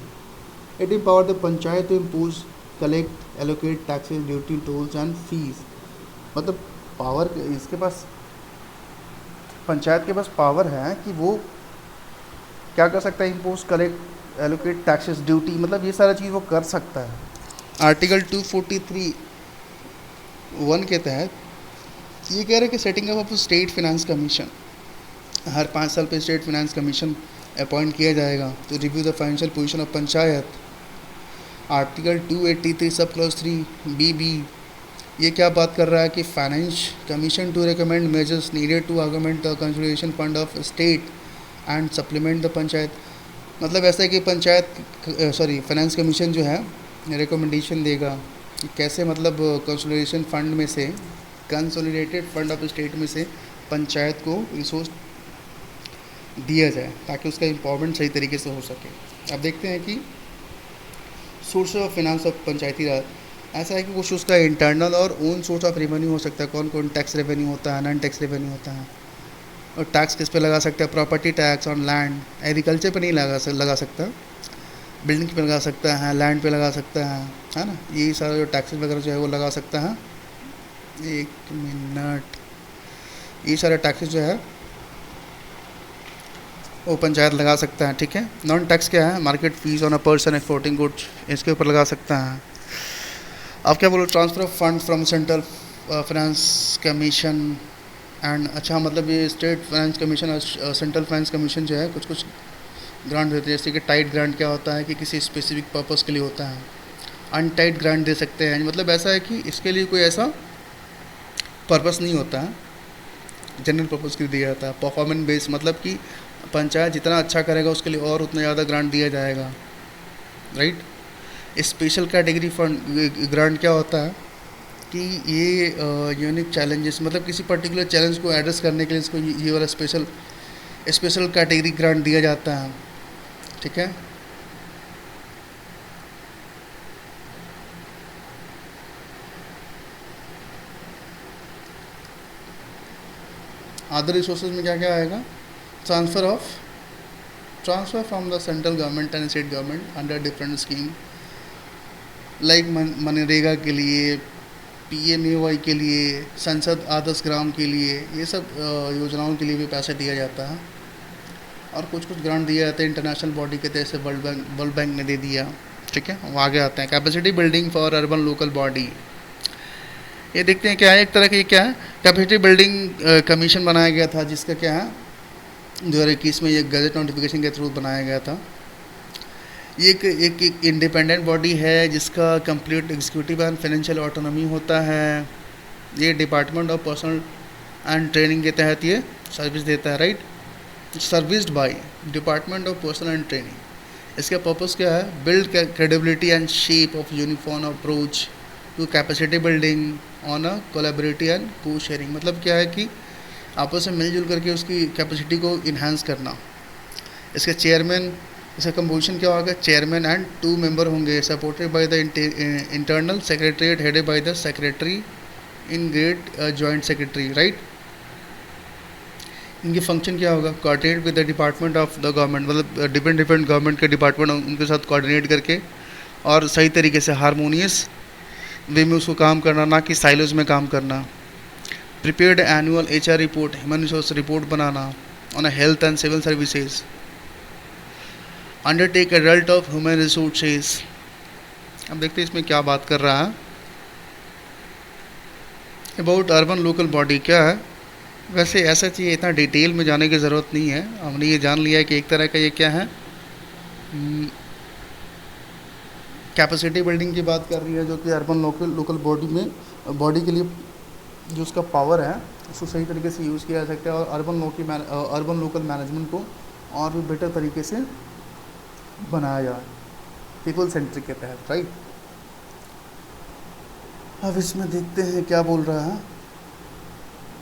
It empower the panchayat to impose, collect, allocate taxes, duty, tolls and fees, मतलब पावर इसके पास, पंचायत के पास पावर है कि वो क्या कर सकता है, impose, collect, allocate taxes, duty, मतलब ये सारा चीज़ वो कर सकता है। आर्टिकल 243(1) के तहत ये कह रहे हैं कि setting up of state finance commission, हर 5 साल पे स्टेट फाइनेंस कमीशन अपॉइंट किया जाएगा तो review the financial position of panchayat. Article 283 sub clause 3(b)(b) ये क्या बात कर रहा है कि finance commission to recommend measures needed to augment the consolidation fund of state and supplement the panchayat, मतलब ऐसा है कि पंचायत फाइनेंस कमीशन जो है रिकमेंडेशन देगा कि कैसे, मतलब कंसोलिडेशन फंड में से, कंसोलिडेटेड फंड ऑफ स्टेट में से पंचायत को रिसोर्स दिया जाए ताकि उसका एम्पावरमेंट सही तरीके से हो सके। अब देखते हैं कि सोर्स ऑफ फाइनेंस ऑफ पंचायती राज ऐसा है कि कुछ उसका इंटरनल और ओन सोर्स ऑफ रेवेन्यू हो सकता है। कौन कौन टैक्स रेवेन्यू होता है, नॉन टैक्स रेवेन्यू होता है, और टैक्स किस पे लगा सकता है, property tax on land, agriculture पे नहीं लगा सकता, बिल्डिंग पे लगा सकता है, लैंड पे लगा सकता है ना, यही सारा जो टैक्सेस वगैरह जो है वो लगा सकता है। एक मिनट, ये सारे टैक्सेस जो है वो पंचायत लगा सकता है, ठीक है। नॉन टैक्स क्या है, market fees on a person exporting goods, इसके ऊपर लगा सकता है। अब क्या बोलो, transfer of fund from central finance commission and, अच्छा मतलब ये स्टेट फाइनेंस कमीशन और सेंट्रल फाइनेंस कमीशन जो है कुछ कुछ ग्रांट देते हैं, जैसे कि टाइट ग्रांट क्या होता है कि किसी स्पेसिफिक पर्पस के लिए होता है, अनटाइट ग्रांट दे सकते हैं, मतलब ऐसा है कि इसके लिए कोई ऐसा पर्पस नहीं होता है, जनरल पर्पस के लिए दिया जाता है। परफॉर्मेंस बेस, मतलब कि पंचायत जितना अच्छा करेगा उसके लिए और उतना ज़्यादा ग्रांट दिया जाएगा, right. Special category fund grant क्या होता है कि ये यूनिक चैलेंजेस, मतलब किसी पर्टिकुलर चैलेंज को एड्रेस करने के लिए इसको ये वाला स्पेशल कैटेगरी ग्रांट दिया जाता है, ठीक है। अदर रिसोर्सेज में क्या क्या आएगा, transfer from the central government and state government under different scheme, like MNREGA के लिए, PMAY के लिए, संसद आदर्श ग्राम के लिए, ये सब योजनाओं के लिए भी पैसा दिया जाता है। और कुछ कुछ ग्रांट दिया जाता है इंटरनेशनल बॉडी के तहत से, वर्ल्ड बैंक ने दे दिया, ठीक है। वो आगे आते हैं, capacity building for urban local body, ये देखते हैं क्या है, एक तरह की क्या है, कैपेसिटी बिल्डिंग कमीशन बनाया गया था, जिसका क्या है 2021 में ये गजट नोटिफिकेशन के थ्रू बनाया गया था। ये एक इंडिपेंडेंट बॉडी है जिसका complete executive and financial autonomy होता है। ये department of personnel and training के तहत ये सर्विस देता है, right, serviced by department of personnel and training. इसका पर्पस क्या है, build credibility and shape of uniform approach to capacity building on a collaborative and co sharing, मतलब क्या है कि आपस में मिलजुल करके उसकी कैपेसिटी को इन्हांस करना। इसके चेयरमैन, इसका कंपोजिशन क्या होगा, चेयरमैन एंड 2 मेंबर होंगे, supported by the internal secretariat headed by the secretary in grade joint secretary, right. इनकी फंक्शन क्या होगा, coordinate with the department of the government, मतलब डिफरेंट गवर्नमेंट के डिपार्टमेंट उनके साथ कोऑर्डिनेट करके और सही तरीके से हारमोनियस वे में उसको काम करना, ना कि साइलोज में काम करना। Prepared annual HR report, human resource report बनाना on a health and civil services. Undertake adult of human resources. अब देखते हैं इसमें क्या बात कर रहा है, अबाउट अर्बन लोकल बॉडी क्या है, वैसे ऐसा चाहिए, इतना डिटेल में जाने की ज़रूरत नहीं है, हमने ये जान लिया है कि एक तरह का ये क्या है, कैपेसिटी बिल्डिंग की बात कर रही है, जो कि अर्बन लोकल लोकल बॉडी में बॉडी के लिए जो उसका पावर है उसको सही तरीके से यूज़ किया जा सकता है, और अर्बन लोकल मैनेजमेंट को और भी बेटर तरीके से बनाया जाए पीपल सेंट्रिक के तहत, राइट। अब इसमें देखते हैं क्या बोल रहा है।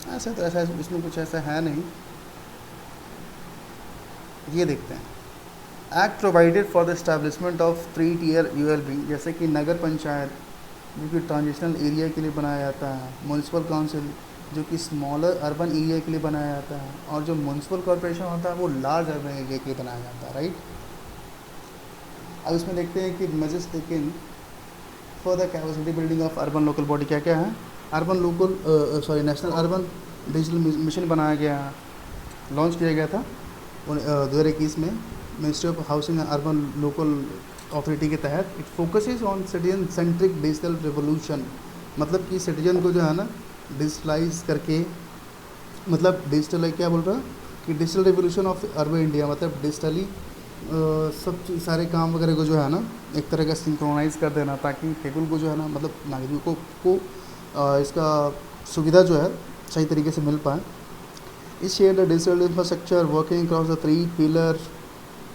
ऐसा तो ऐसा इसमें कुछ ऐसा है नहीं, ये देखते हैं। Act provided for the establishment of 3 tier ULB, जैसे कि नगर पंचायत जो कि ट्रांजिशनल एरिया के लिए बनाया जाता है, म्यूनसिपल काउंसिल जो कि स्मॉलर अर्बन एरिया के लिए बनाया जाता है, और जो म्यूनसिपल कॉरपोरेशन होता है वो लार्ज अर्बन एरिया के लिए बनाया जाता है, राइट। अब इसमें देखते हैं कि measures taken for the capacity building of urban local body क्या क्या है। Urban local national urban digital mission बनाया गया है, लॉन्च किया गया था 2021 में ministry of housing and urban local authority के तहत। It focuses on citizen centric digital revolution, मतलब कि सिटीजन को जो है ना डिजिटलाइज करके, मतलब डिजिटल क्या बोल रहा है कि digital revolution of urban India, मतलब डिजिटली सारे काम वगैरह को जो है ना एक तरह का सिंक्रोनाइज कर देना, ताकि पीपल को जो है ना, मतलब नागरिकों को इसका सुविधा जो है सही तरीके से मिल पाए। इस share the digital infrastructure working across the 3 pillar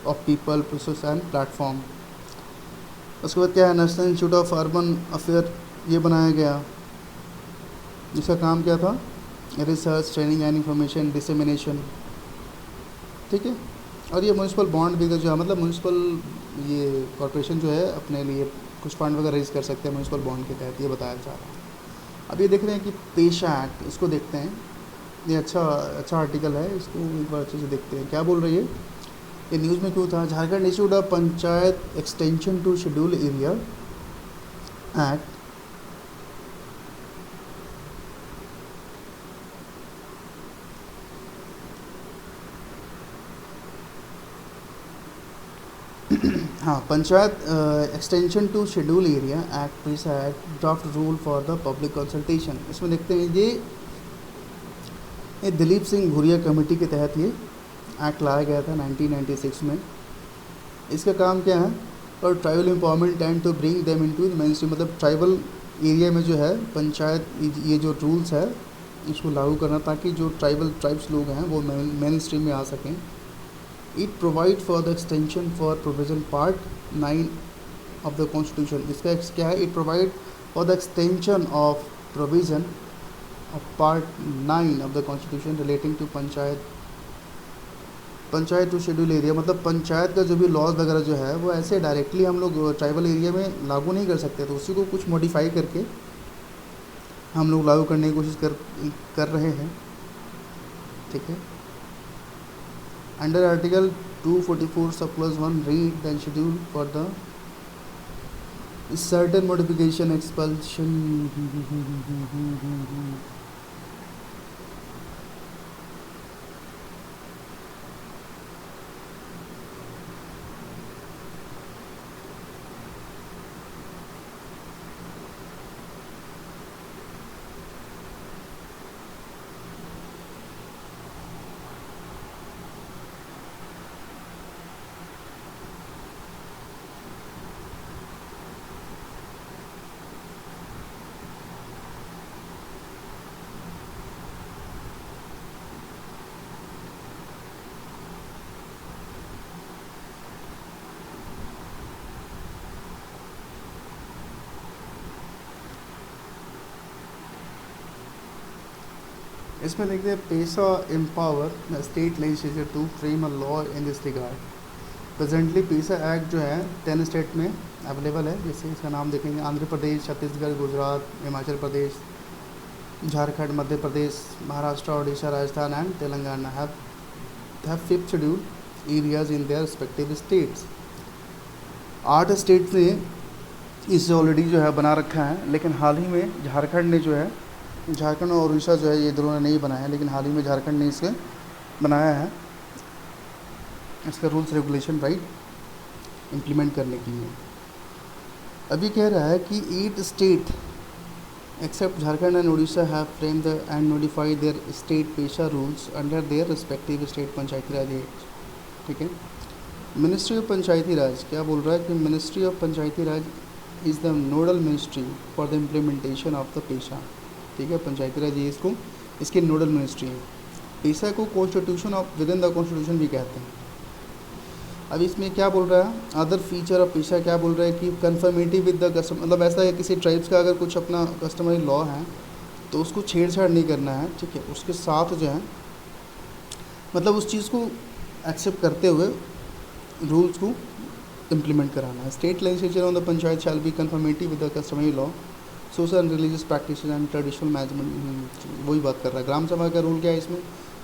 of people process and platform. उसके बाद क्या है, national institute of urban affair ये बनाया गया, जिसका काम क्या था, research training and information dissemination, ठीक है। और ये म्यूनसिपल बॉन्ड भी जो है, मतलब म्यूनसिपल ये कॉरपोरेशन जो है अपने लिए कुछ फंड वगैरह रेज कर सकते हैं म्यूनसिपल बॉन्ड के तहत, ये बताया जा रहा है। अब ये देख रहे हैं कि पेशा एक्ट, इसको देखते हैं, ये अच्छा आर्टिकल है, इसको एक बार अच्छे से देखते हैं क्या बोल रही है। ये न्यूज़ में क्यों था, Jharkhand issued a panchayat extension to schedule area act. हाँ, panchayat extension to schedule area act PESA act draft rule for the public consultation. इसमें देखते हैं ये दिलीप सिंह भूरिया कमेटी के तहत ये एक्ट लाया गया था 1996 में। इसका काम क्या है, और tribal empowerment and to bring them into the mainstream, मतलब ट्राइबल एरिया में जो है पंचायत ये जो रूल्स है इसको लागू करना, ताकि जो ट्राइब्स लोग हैं वो मेन स्ट्रीम में आ सकें। It provide for the extension for provision part 9 of the constitution. इसका क्या है, it provide for the extension of provision of part 9 of the constitution relating to panchayat to schedule area, मतलब पंचायत का जो भी लॉज वगैरह जो है वो ऐसे डायरेक्टली हम लोग ट्राइबल एरिया में लागू नहीं कर सकते, तो उसी को कुछ मॉडिफाई करके हम लोग लागू करने की कोशिश कर रहे हैं, ठीक है। Under article 244 sub clause 1 read the schedule for the certain modification expulsion. इसमें देखते हैं PESA empower the state legislature to frame a law in this regard. Presently PESA act जो है 10 स्टेट में अवेलेबल है, जैसे इसका नाम देखेंगे Andhra Pradesh, Chhattisgarh, Gujarat, Himachal Pradesh, Jharkhand, Madhya Pradesh, Maharashtra, Odisha, Rajasthan and Telangana have 5th schedule areas in their respective states. 8 state ने इसे ऑलरेडी जो है बना रखा है, लेकिन हाल ही में झारखंड और उड़ीसा जो है ये दोनों ने नहीं बनाया, लेकिन हाल ही में झारखंड ने इसे बनाया है, इसका रूल्स रेगुलेशन राइट इम्प्लीमेंट करने के लिए। अभी कह रहा है कि 8 state except Jharkhand and Odisha have framed and notified their state पेशा rules under their respective state Panchayati Raj act. ठीक है, मिनिस्ट्री ऑफ पंचायती राज क्या बोल रहा है कि ministry of Panchayati Raj is the nodal ministry for the implementation of the पेशा। ठीक है, पंचायती राज ये इसको इसकी नोडल मिनिस्ट्री है। पेशा को constitution of with in the constitution भी कहते हैं। अब इसमें क्या बोल रहा है, अदर फीचर ऑफ पेशा क्या बोल रहा है कि कन्फर्मेटिव विद द कस्टम, मतलब ऐसा है किसी ट्राइब्स का अगर कुछ अपना कस्टमरी लॉ है तो उसको छेड़छाड़ नहीं करना है। ठीक है, उसके साथ जो है मतलब उस चीज़ को एक्सेप्ट करते हुए रूल्स को इम्प्लीमेंट कराना है। State legislature on the panchayat shall be confirmative with the customary law, social and religious practice and traditional management. वही बात कर रहा है। ग्राम सभा का रूल क्या है इसमें,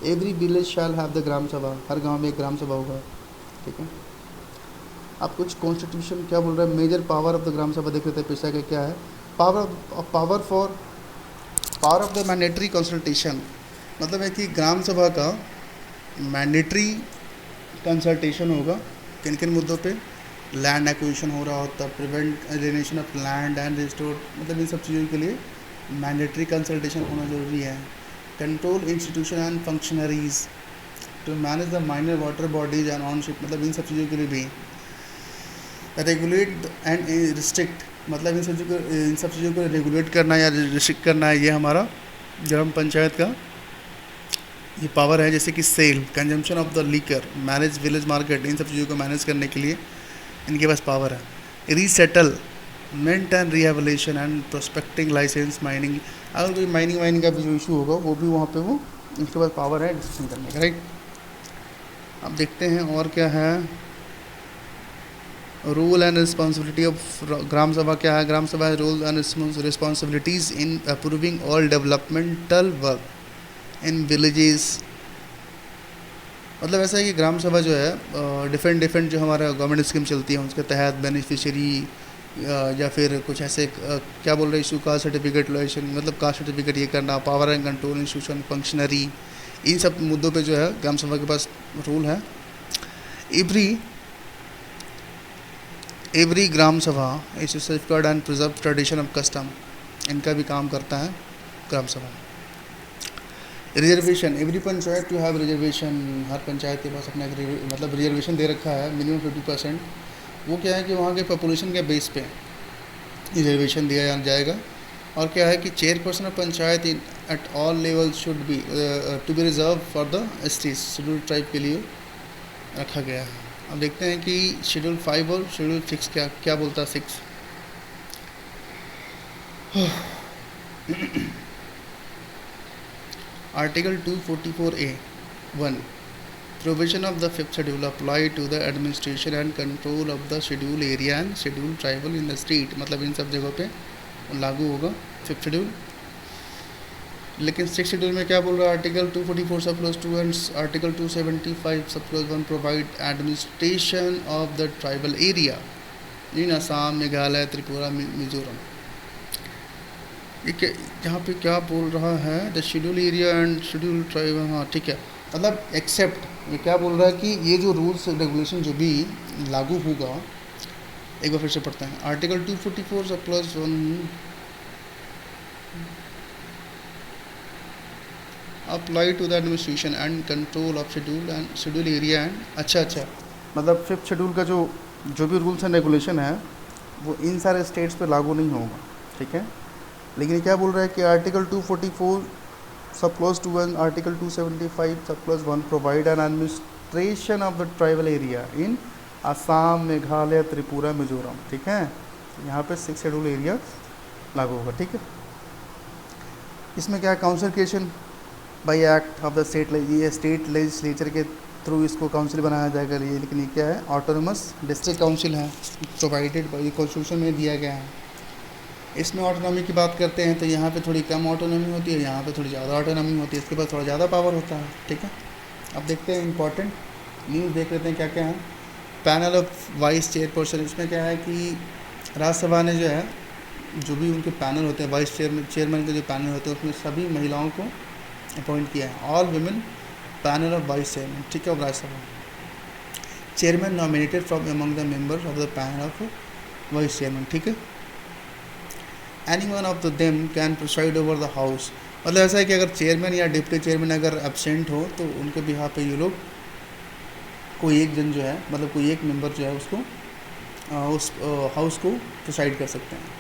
every village shall have the gram sabha, हर गांव में एक ग्राम सभा होगा। ठीक है, अब कुछ कॉन्स्टिट्यूशन क्या बोल रहा है, major power of the gram सभा देख लेते हैं पेशा का क्या है। Power of the mandatory consultation, मतलब है कि ग्राम सभा का मैंडेटरी कंसल्टेशन होगा किन किन मुद्दों पे, लैंड एक्विजिशन हो रहा होता, prevent alienation of land and restore, मतलब इन सब चीज़ों के लिए मैंडेटरी कंसल्टेशन होना ज़रूरी है। Control institution and functionaries to manage the minor water bodies and ownership, मतलब इन सब चीज़ों के लिए भी। रेगुलेट एंड रिस्ट्रिक्ट, मतलब इन सब चीज़ों को रेगुलेट करना या रिस्ट्रिक्ट करना है, ये हमारा ग्राम पंचायत का ये पावर है। जैसे कि sale, consumption of the liquor, manage village market, इन सब चीज़ों को मैनेज करने के लिए इनके पास पावर है। Resettlement and rehabilitation and prospecting license, mining, अगर कोई माइनिंग का भी जो इशू होगा वो भी वहाँ पे वो इनके पास पावर है डिसीजन करने का, राइट। अब देखते हैं और क्या है। Rule and responsibility of gram सभा क्या है। ग्राम सभा rule and responsibilities in approving all developmental work in villages, मतलब ऐसा है कि ग्राम सभा जो है डिफरेंट जो हमारा गवर्नमेंट स्कीम चलती है उसके तहत बेनिफिशियरी या फिर कुछ ऐसे क्या बोल रहे इशू, कास्ट सर्टिफिकेट लोएशन, मतलब कास्ट सर्टिफिकेट ये करना, power and control institution, functionary, इन सब मुद्दों पे जो है ग्राम सभा के पास रूल है। Every gram sabha is safeguard and preserve tradition of custom, इनका भी काम करता है gram sabha. Reservation, every panchayat to have reservation, हर पंचायत के पास अपना मतलब रिजर्वेशन दे रखा है मिनिमम 50%। वो क्या है कि वहाँ के पॉपुलेशन के बेस पे रिजर्वेशन दिया जाएगा। और क्या है कि chairperson of panchayat in at all level should be to be reserve for the ST, schedule tribe के लिए रखा गया है। अब देखते हैं कि शेड्यूल 5 और शेड्यूल 6 क्या बोलता है। 6 article 244A(1) provision of the 5th schedule apply to the administration and control of the schedule area and schedule tribal in the state, मतलब इन सब जगहों पे लागू होगा 5th शेड्यूल। लेकिन 6th शेड्यूल में क्या बोल रहा है, article 244 sub clause 2 and article 275 सब clause 1 provide administration of the tribal area in Assam, Meghalaya, Tripura, Mizoram. यहाँ पे क्या बोल रहा है, the schedule area and schedule tribe, हाँ ठीक है, मतलब एक्सेप्ट ये क्या बोल रहा है कि ये जो रूल्स रेगुलेशन जो भी लागू होगा, एक बार फिर से पढ़ते हैं। Article 244 sub clause 1 apply to the administration and control of schedule area and, अच्छा मतलब 5th शेड्यूल का जो भी रूल्स एंड रेगुलेशन है वो इन सारे स्टेट्स पे लागू नहीं होगा। ठीक है, लेकिन ये क्या बोल रहा है कि article 244 sub clause 2 and article 275 सब clause 1 provide an administration of the tribal area in Assam, Meghalaya, Tripura, Mizoram. ठीक है, यहाँ पे 6 शेड्यूल एरिया लागू होगा। ठीक है, इसमें क्या है, council creation by act of the state, ये स्टेट लेजिस्लेचर के थ्रू इसको काउंसिल बनाया जाएगा। ये लेकिन ये क्या है, ऑटोनमस डिस्ट्रिक्ट काउंसिल है, प्रोवाइडेड बाई कॉन्स्टिट्यूशन में दिया गया है। इसमें ऑटोनॉमी की बात करते हैं तो यहाँ पे थोड़ी कम ऑटोनॉमी होती है, यहाँ पे थोड़ी ज़्यादा ऑटोनॉमी होती है, इसके पास थोड़ा ज़्यादा पावर होता है। ठीक है, अब देखते हैं इंपॉर्टेंट न्यूज़ देख लेते हैं क्या क्या है। पैनल ऑफ वाइस चेयरपर्सन, इसमें क्या है कि राज्यसभा ने जो है जो भी उनके पैनल होते हैं, वाइस चेयरमैन के जो पैनल होते हैं उसमें सभी महिलाओं को अपॉइंट किया है, all women panel of vice chairman. ठीक है, Rajya Sabha chairman nominated from among the members of the panel of vice chairman. ठीक है, any one of the them can preside over the house. मतलब ऐसा है कि अगर चेयरमैन या डिप्टी चेयरमैन अगर एबसेंट हो तो उनके बिहाफ पे ये लोग कोई एक जन जो है, मतलब कोई एक मेंबर जो है उसको उस हाउस को प्रिसाइड कर सकते हैं।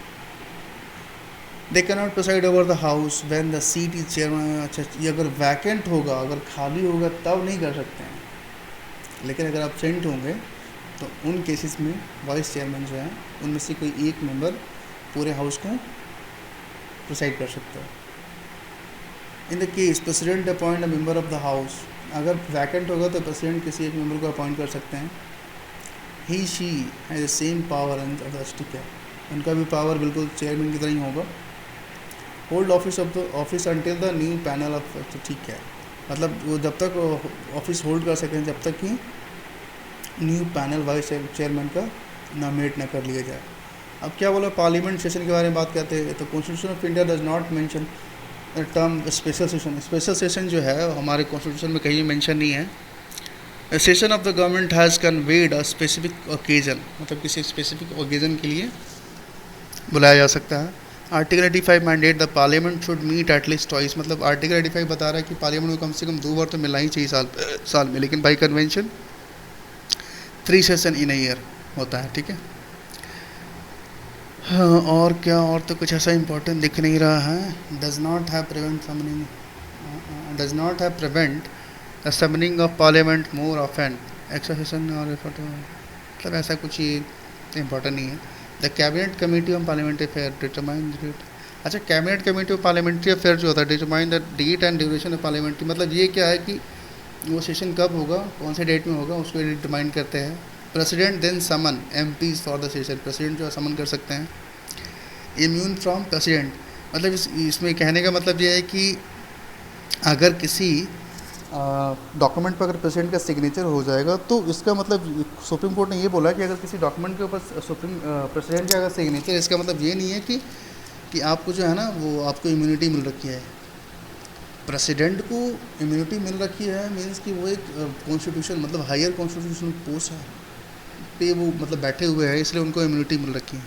They can not preside over the house when the seat is chairman. अच्छा, ये अगर वैकेंट होगा, अगर खाली होगा तब नहीं कर सकते हैं, लेकिन अगर एबसेंट होंगे तो उन केसेस में वाइस चेयरमैन जो है उनमें से कोई एक मेंबर पूरे हाउस को प्रिसाइड कर सकता है। In the case president appoint a member of the house, अगर वैकेंट होगा तो प्रेसिडेंट किसी एक मेंबर को अपॉइंट कर सकते हैं। He she has the same power and others, ठीक है, उनका भी पावर बिल्कुल चेयरमैन की तरह ही होगा। Hold office of the office until the new panel of, ठीक है, मतलब वो जब तक ऑफिस होल्ड कर सकें जब तक कि न्यू पैनल वाइस चेयरमैन का नॉमिनेट न कर लिया जाए। अब क्या बोला, पार्लियामेंट सेशन के बारे में बात करते हैं तो constitution of India does not mention term special session. Special session जो है हमारे कॉन्स्टिट्यूशन में कहीं मेंशन नहीं है। Session of the government has conveyed a specific occasion, मतलब किसी स्पेसिफिक ओकेजन के लिए बुलाया जा सकता है। Article 85 mandate the parliament should meet at least twice, मतलब आर्टिकल 85 बता रहा है कि पार्लियामेंट को कम से कम 2 बार तो मिलना ही चाहिए साल में, लेकिन by convention 3 session in a year होता है, ठीक है। हाँ, और क्या, और तो कुछ ऐसा इंपॉर्टेंट दिख नहीं रहा है। Does not have prevent summoning, does not have prevent the summoning of parliament more often extra session, और मतलब ऐसा कुछ ही इंपॉर्टेंट नहीं है। The cabinet committee on parliamentary affair determine date. अच्छा, cabinet committee of parliamentary affair जो होता है determine the date and duration of parliamentary, मतलब ये क्या है कि वो सेशन कब होगा, कौन से डेट में होगा, उसको डिटरमाइन करते हैं। President then summon MPs for the session, president जो है समन कर सकते हैं। इम्यून फ्रॉम प्रेसिडेंट, मतलब इसमें कहने का मतलब ये है कि अगर किसी डॉक्यूमेंट पर अगर प्रेसिडेंट का सिग्नेचर हो जाएगा तो इसका मतलब सुप्रीम कोर्ट ने ये बोला कि अगर किसी डॉक्यूमेंट के ऊपर प्रेसिडेंट का अगर सिग्नेचर, इसका मतलब ये नहीं है कि आपको जो है ना वो आपको इम्यूनिटी मिल रखी है। प्रेसिडेंट को इम्यूनिटी मिल रखी है मीन्स कि वो एक कॉन्स्टिट्यूशन, मतलब हायर कॉन्स्टिट्यूशनल पोस्ट है पे वो मतलब बैठे हुए हैं, इसलिए उनको इम्यूनिटी मिल रखी है।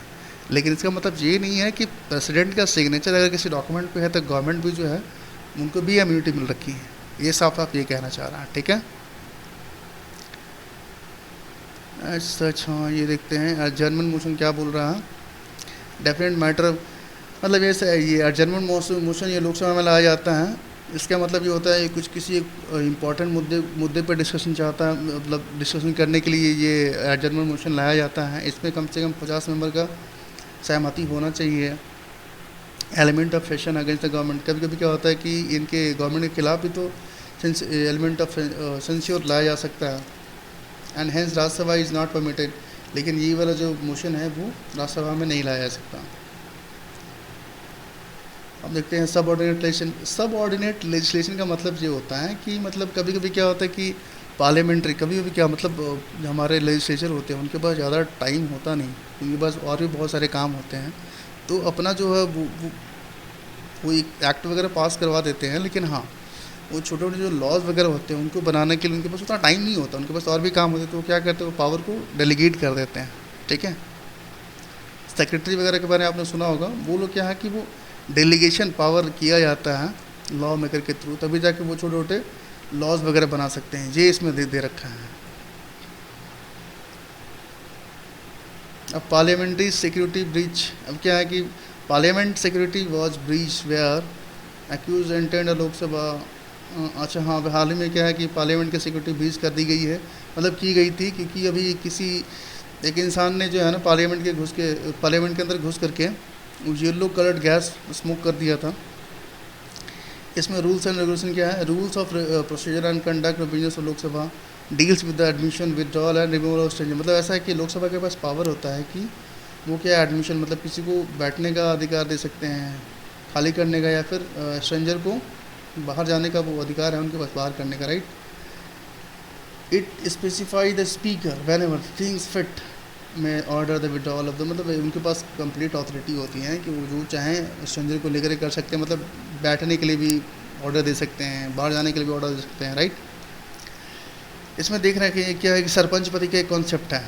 लेकिन इसका मतलब ये नहीं है कि प्रेसिडेंट का सिग्नेचर अगर किसी डॉक्यूमेंट पे है तो गवर्नमेंट भी जो है उनको भी इम्यूनिटी मिल रखी है। ये साफ आप ये कहना चाह रहा है, ठीक है। अच्छा, ये देखते हैं जर्मन मोशन क्या बोल रहा है। डेफिनेट मैटर, मतलब ये अर्जनमेंट मोशन ये लोकसभा में लाया जाता है। इसका मतलब ये होता है कुछ किसी इम्पोर्टेंट मुद्दे पर डिस्कशन चाहता है, मतलब डिस्कशन करने के लिए ये अर्जनमेंट मोशन लाया जाता है। इसमें कम से कम 50 मेंबर का सहमति होना चाहिए। Element of session against the government, कभी कभी क्या होता है कि इनके गवर्नमेंट के खिलाफ भी तो एलिमेंट ऑफ सेंस्योर लाया जा सकता है। And hence Rajya Sabha is not permitted, लेकिन ये वाला जो मोशन है वो राज्यसभा में नहीं लाया जा सकता। अब देखते हैं सबऑर्डिनेट लेजिस्लेशन का मतलब ये होता है कि मतलब कभी कभी क्या होता है कि पार्लियामेंट्री, कभी कभी क्या मतलब जो हमारे लेजिस्लेचर होते हैं उनके पास ज़्यादा टाइम होता नहीं, उनके पास और भी बहुत सारे काम होते हैं, तो अपना जो है वो एक एक्ट वगैरह पास करवा देते हैं। लेकिन हाँ, वो छोटे छोटे जो लॉज वगैरह होते हैं उनको बनाने के लिए उनके पास उतना टाइम नहीं होता, उनके पास और भी काम होते हैं, तो वो क्या करते हैं, वो पावर को डेलीगेट कर देते हैं, ठीक है। सेक्रेटरी वगैरह के बारे में आपने सुना होगा, वो लोग क्या है कि वो डेलीगेशन पावर किया जाता है लॉ मेकर के थ्रू, तभी जाके वो छोटे छोटे लॉज वगैरह बना सकते हैं। ये इसमें दे रखा है। अब पार्लियामेंट्री सिक्योरिटी ब्रीच, अब क्या है कि parliament security was breach where accuse entered Lok Sabha. अच्छा हाँ, हाल ही में क्या है कि पार्लियामेंट की सिक्योरिटी ब्रीच कर दी गई है, मतलब की गई थी क्योंकि अभी किसी एक इंसान ने जो है ना पार्लियामेंट के अंदर घुस करके येलो कलर्ड गैस स्मोक कर दिया था। इसमें रूल्स एंड रेगुलेशन क्या है, rules of procedure and conduct of business of Lok Sabha deals with the admission withdrawal and removal of stranger. मतलब ऐसा है कि लोकसभा के पास पावर होता है कि वो क्या एडमिशन, मतलब किसी को बैठने का अधिकार दे सकते हैं, खाली करने का, या फिर स्ट्रेंजर को बाहर जाने का वो अधिकार है उनके पास, बाहर करने का, right. It specify the speaker whenever things fit में order the withdrawal of the, मतलब उनके पास कंप्लीट अथॉरिटी होती है कि वो जो चाहें स्ट्रेंजर को लेकर कर सकते हैं, मतलब बैठने के लिए भी ऑर्डर दे सकते हैं, बाहर जाने के लिए भी ऑर्डर दे सकते हैं, राइट। इसमें देख रहे हैं कि क्या है कि सरपंच पति का एक कॉन्सेप्ट है,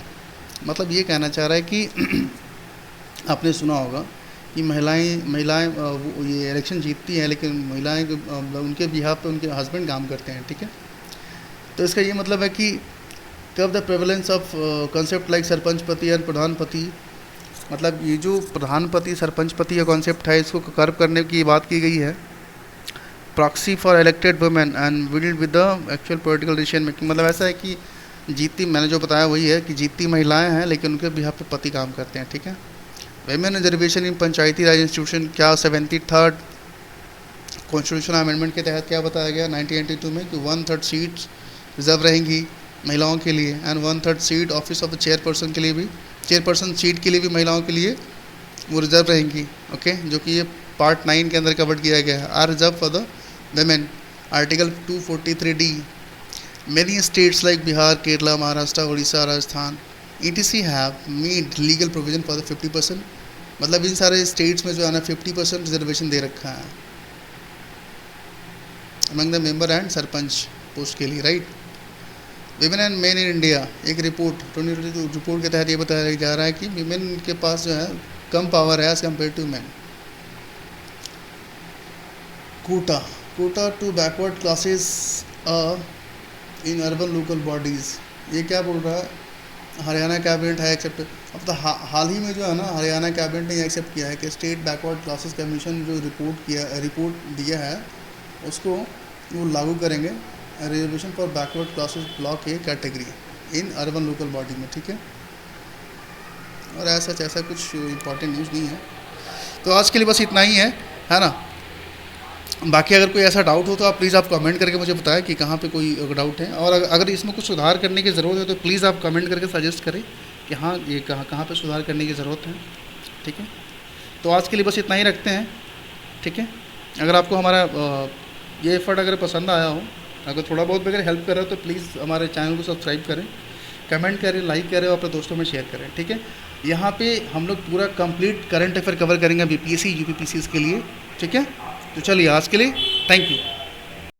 मतलब ये कहना चाह रहा है कि आपने सुना होगा कि महिलाएं महिलाएं वो ये इलेक्शन जीतती हैं, लेकिन महिलाएं उनके बिहाफ पे उनके हस्बैंड काम करते हैं, ठीक है। तो इसका ये मतलब है कि कब the prevalence of concept like sarpanch पति एंड प्रधानपति, मतलब ये जो प्रधानपति सरपंच पति का कॉन्सेप्ट है, इसको कर्व करने की बात की गई है। Proxy for elected women and wield with the actual political decision making, मतलब ऐसा है कि जीतती, मैंने जो बताया वही है कि जीतती महिलाएं हैं लेकिन उनके बिहाफ पे पति काम करते हैं, ठीक है। वेमेन रिजर्वेशन इन पंचायती राज इंस्टीट्यूशन, क्या 73rd कॉन्स्टिट्यूशनल अमेंडमेंट के तहत क्या बताया गया 1992 में कि 1/3 सीट्स रिजर्व रहेंगी महिलाओं के लिए and 1/3 seat office of the chairperson के लिए भी, चेयरपर्सन सीट के लिए भी महिलाओं के लिए वो रिजर्व रहेंगी, ओके, जो कि ये पार्ट 9 के अंदर कवर किया गया है। Are reserve for the women, article 243D। Many states like Bihar, Kerala, Maharashtra, Orissa, Rajasthan ETC have made legal provision for the 50%, मतलब इन सारे स्टेट्स में जो है ना 50% रिजर्वेशन दे रखा है among the member and sarpanch post के लिए, right. Women and main in India, एक रिपोर्ट 2022 रिपोर्ट के तहत ये बताया जा रहा है कि विमेन के पास जो है कम पावर है as compare to man. Quota to backward classes in urban local bodies, ये क्या बोल रहा है, हरियाणा कैबिनेट है एक्सेप्ट, अब तो हाल ही में जो है ना हरियाणा कैबिनेट ने एक्सेप्ट किया है कि स्टेट बैकवर्ड क्लासेस कमीशन जो रिपोर्ट दिया है उसको वो लागू करेंगे, reservation for backward classes block A category in urban local body में, ठीक है। और ऐसा कुछ इम्पॉर्टेंट न्यूज़ नहीं है। तो आज के लिए बस इतना ही है ना। बाकी अगर कोई ऐसा डाउट हो तो आप प्लीज़ आप कमेंट करके मुझे बताएं कि कहाँ पे कोई डाउट है, और अगर इसमें कुछ सुधार करने की ज़रूरत है तो प्लीज़ आप कमेंट करके सजेस्ट करें कि हाँ ये कहाँ पे सुधार करने की ज़रूरत है, ठीक है। तो आज के लिए बस इतना ही रखते हैं, ठीक है। अगर आपको हमारा ये एफर्ट अगर पसंद आया हो, अगर थोड़ा बहुत भी अगर हेल्प कर रहे हो तो प्लीज़ हमारे चैनल को सब्सक्राइब करें, कमेंट करें, लाइक करें और अपने दोस्तों में शेयर करें, ठीक है। यहाँ पे हम लोग पूरा कंप्लीट करंट अफेयर कवर करेंगे BPSC UPPCs के लिए, ठीक है। तो चलिए आज के लिए थैंक यू।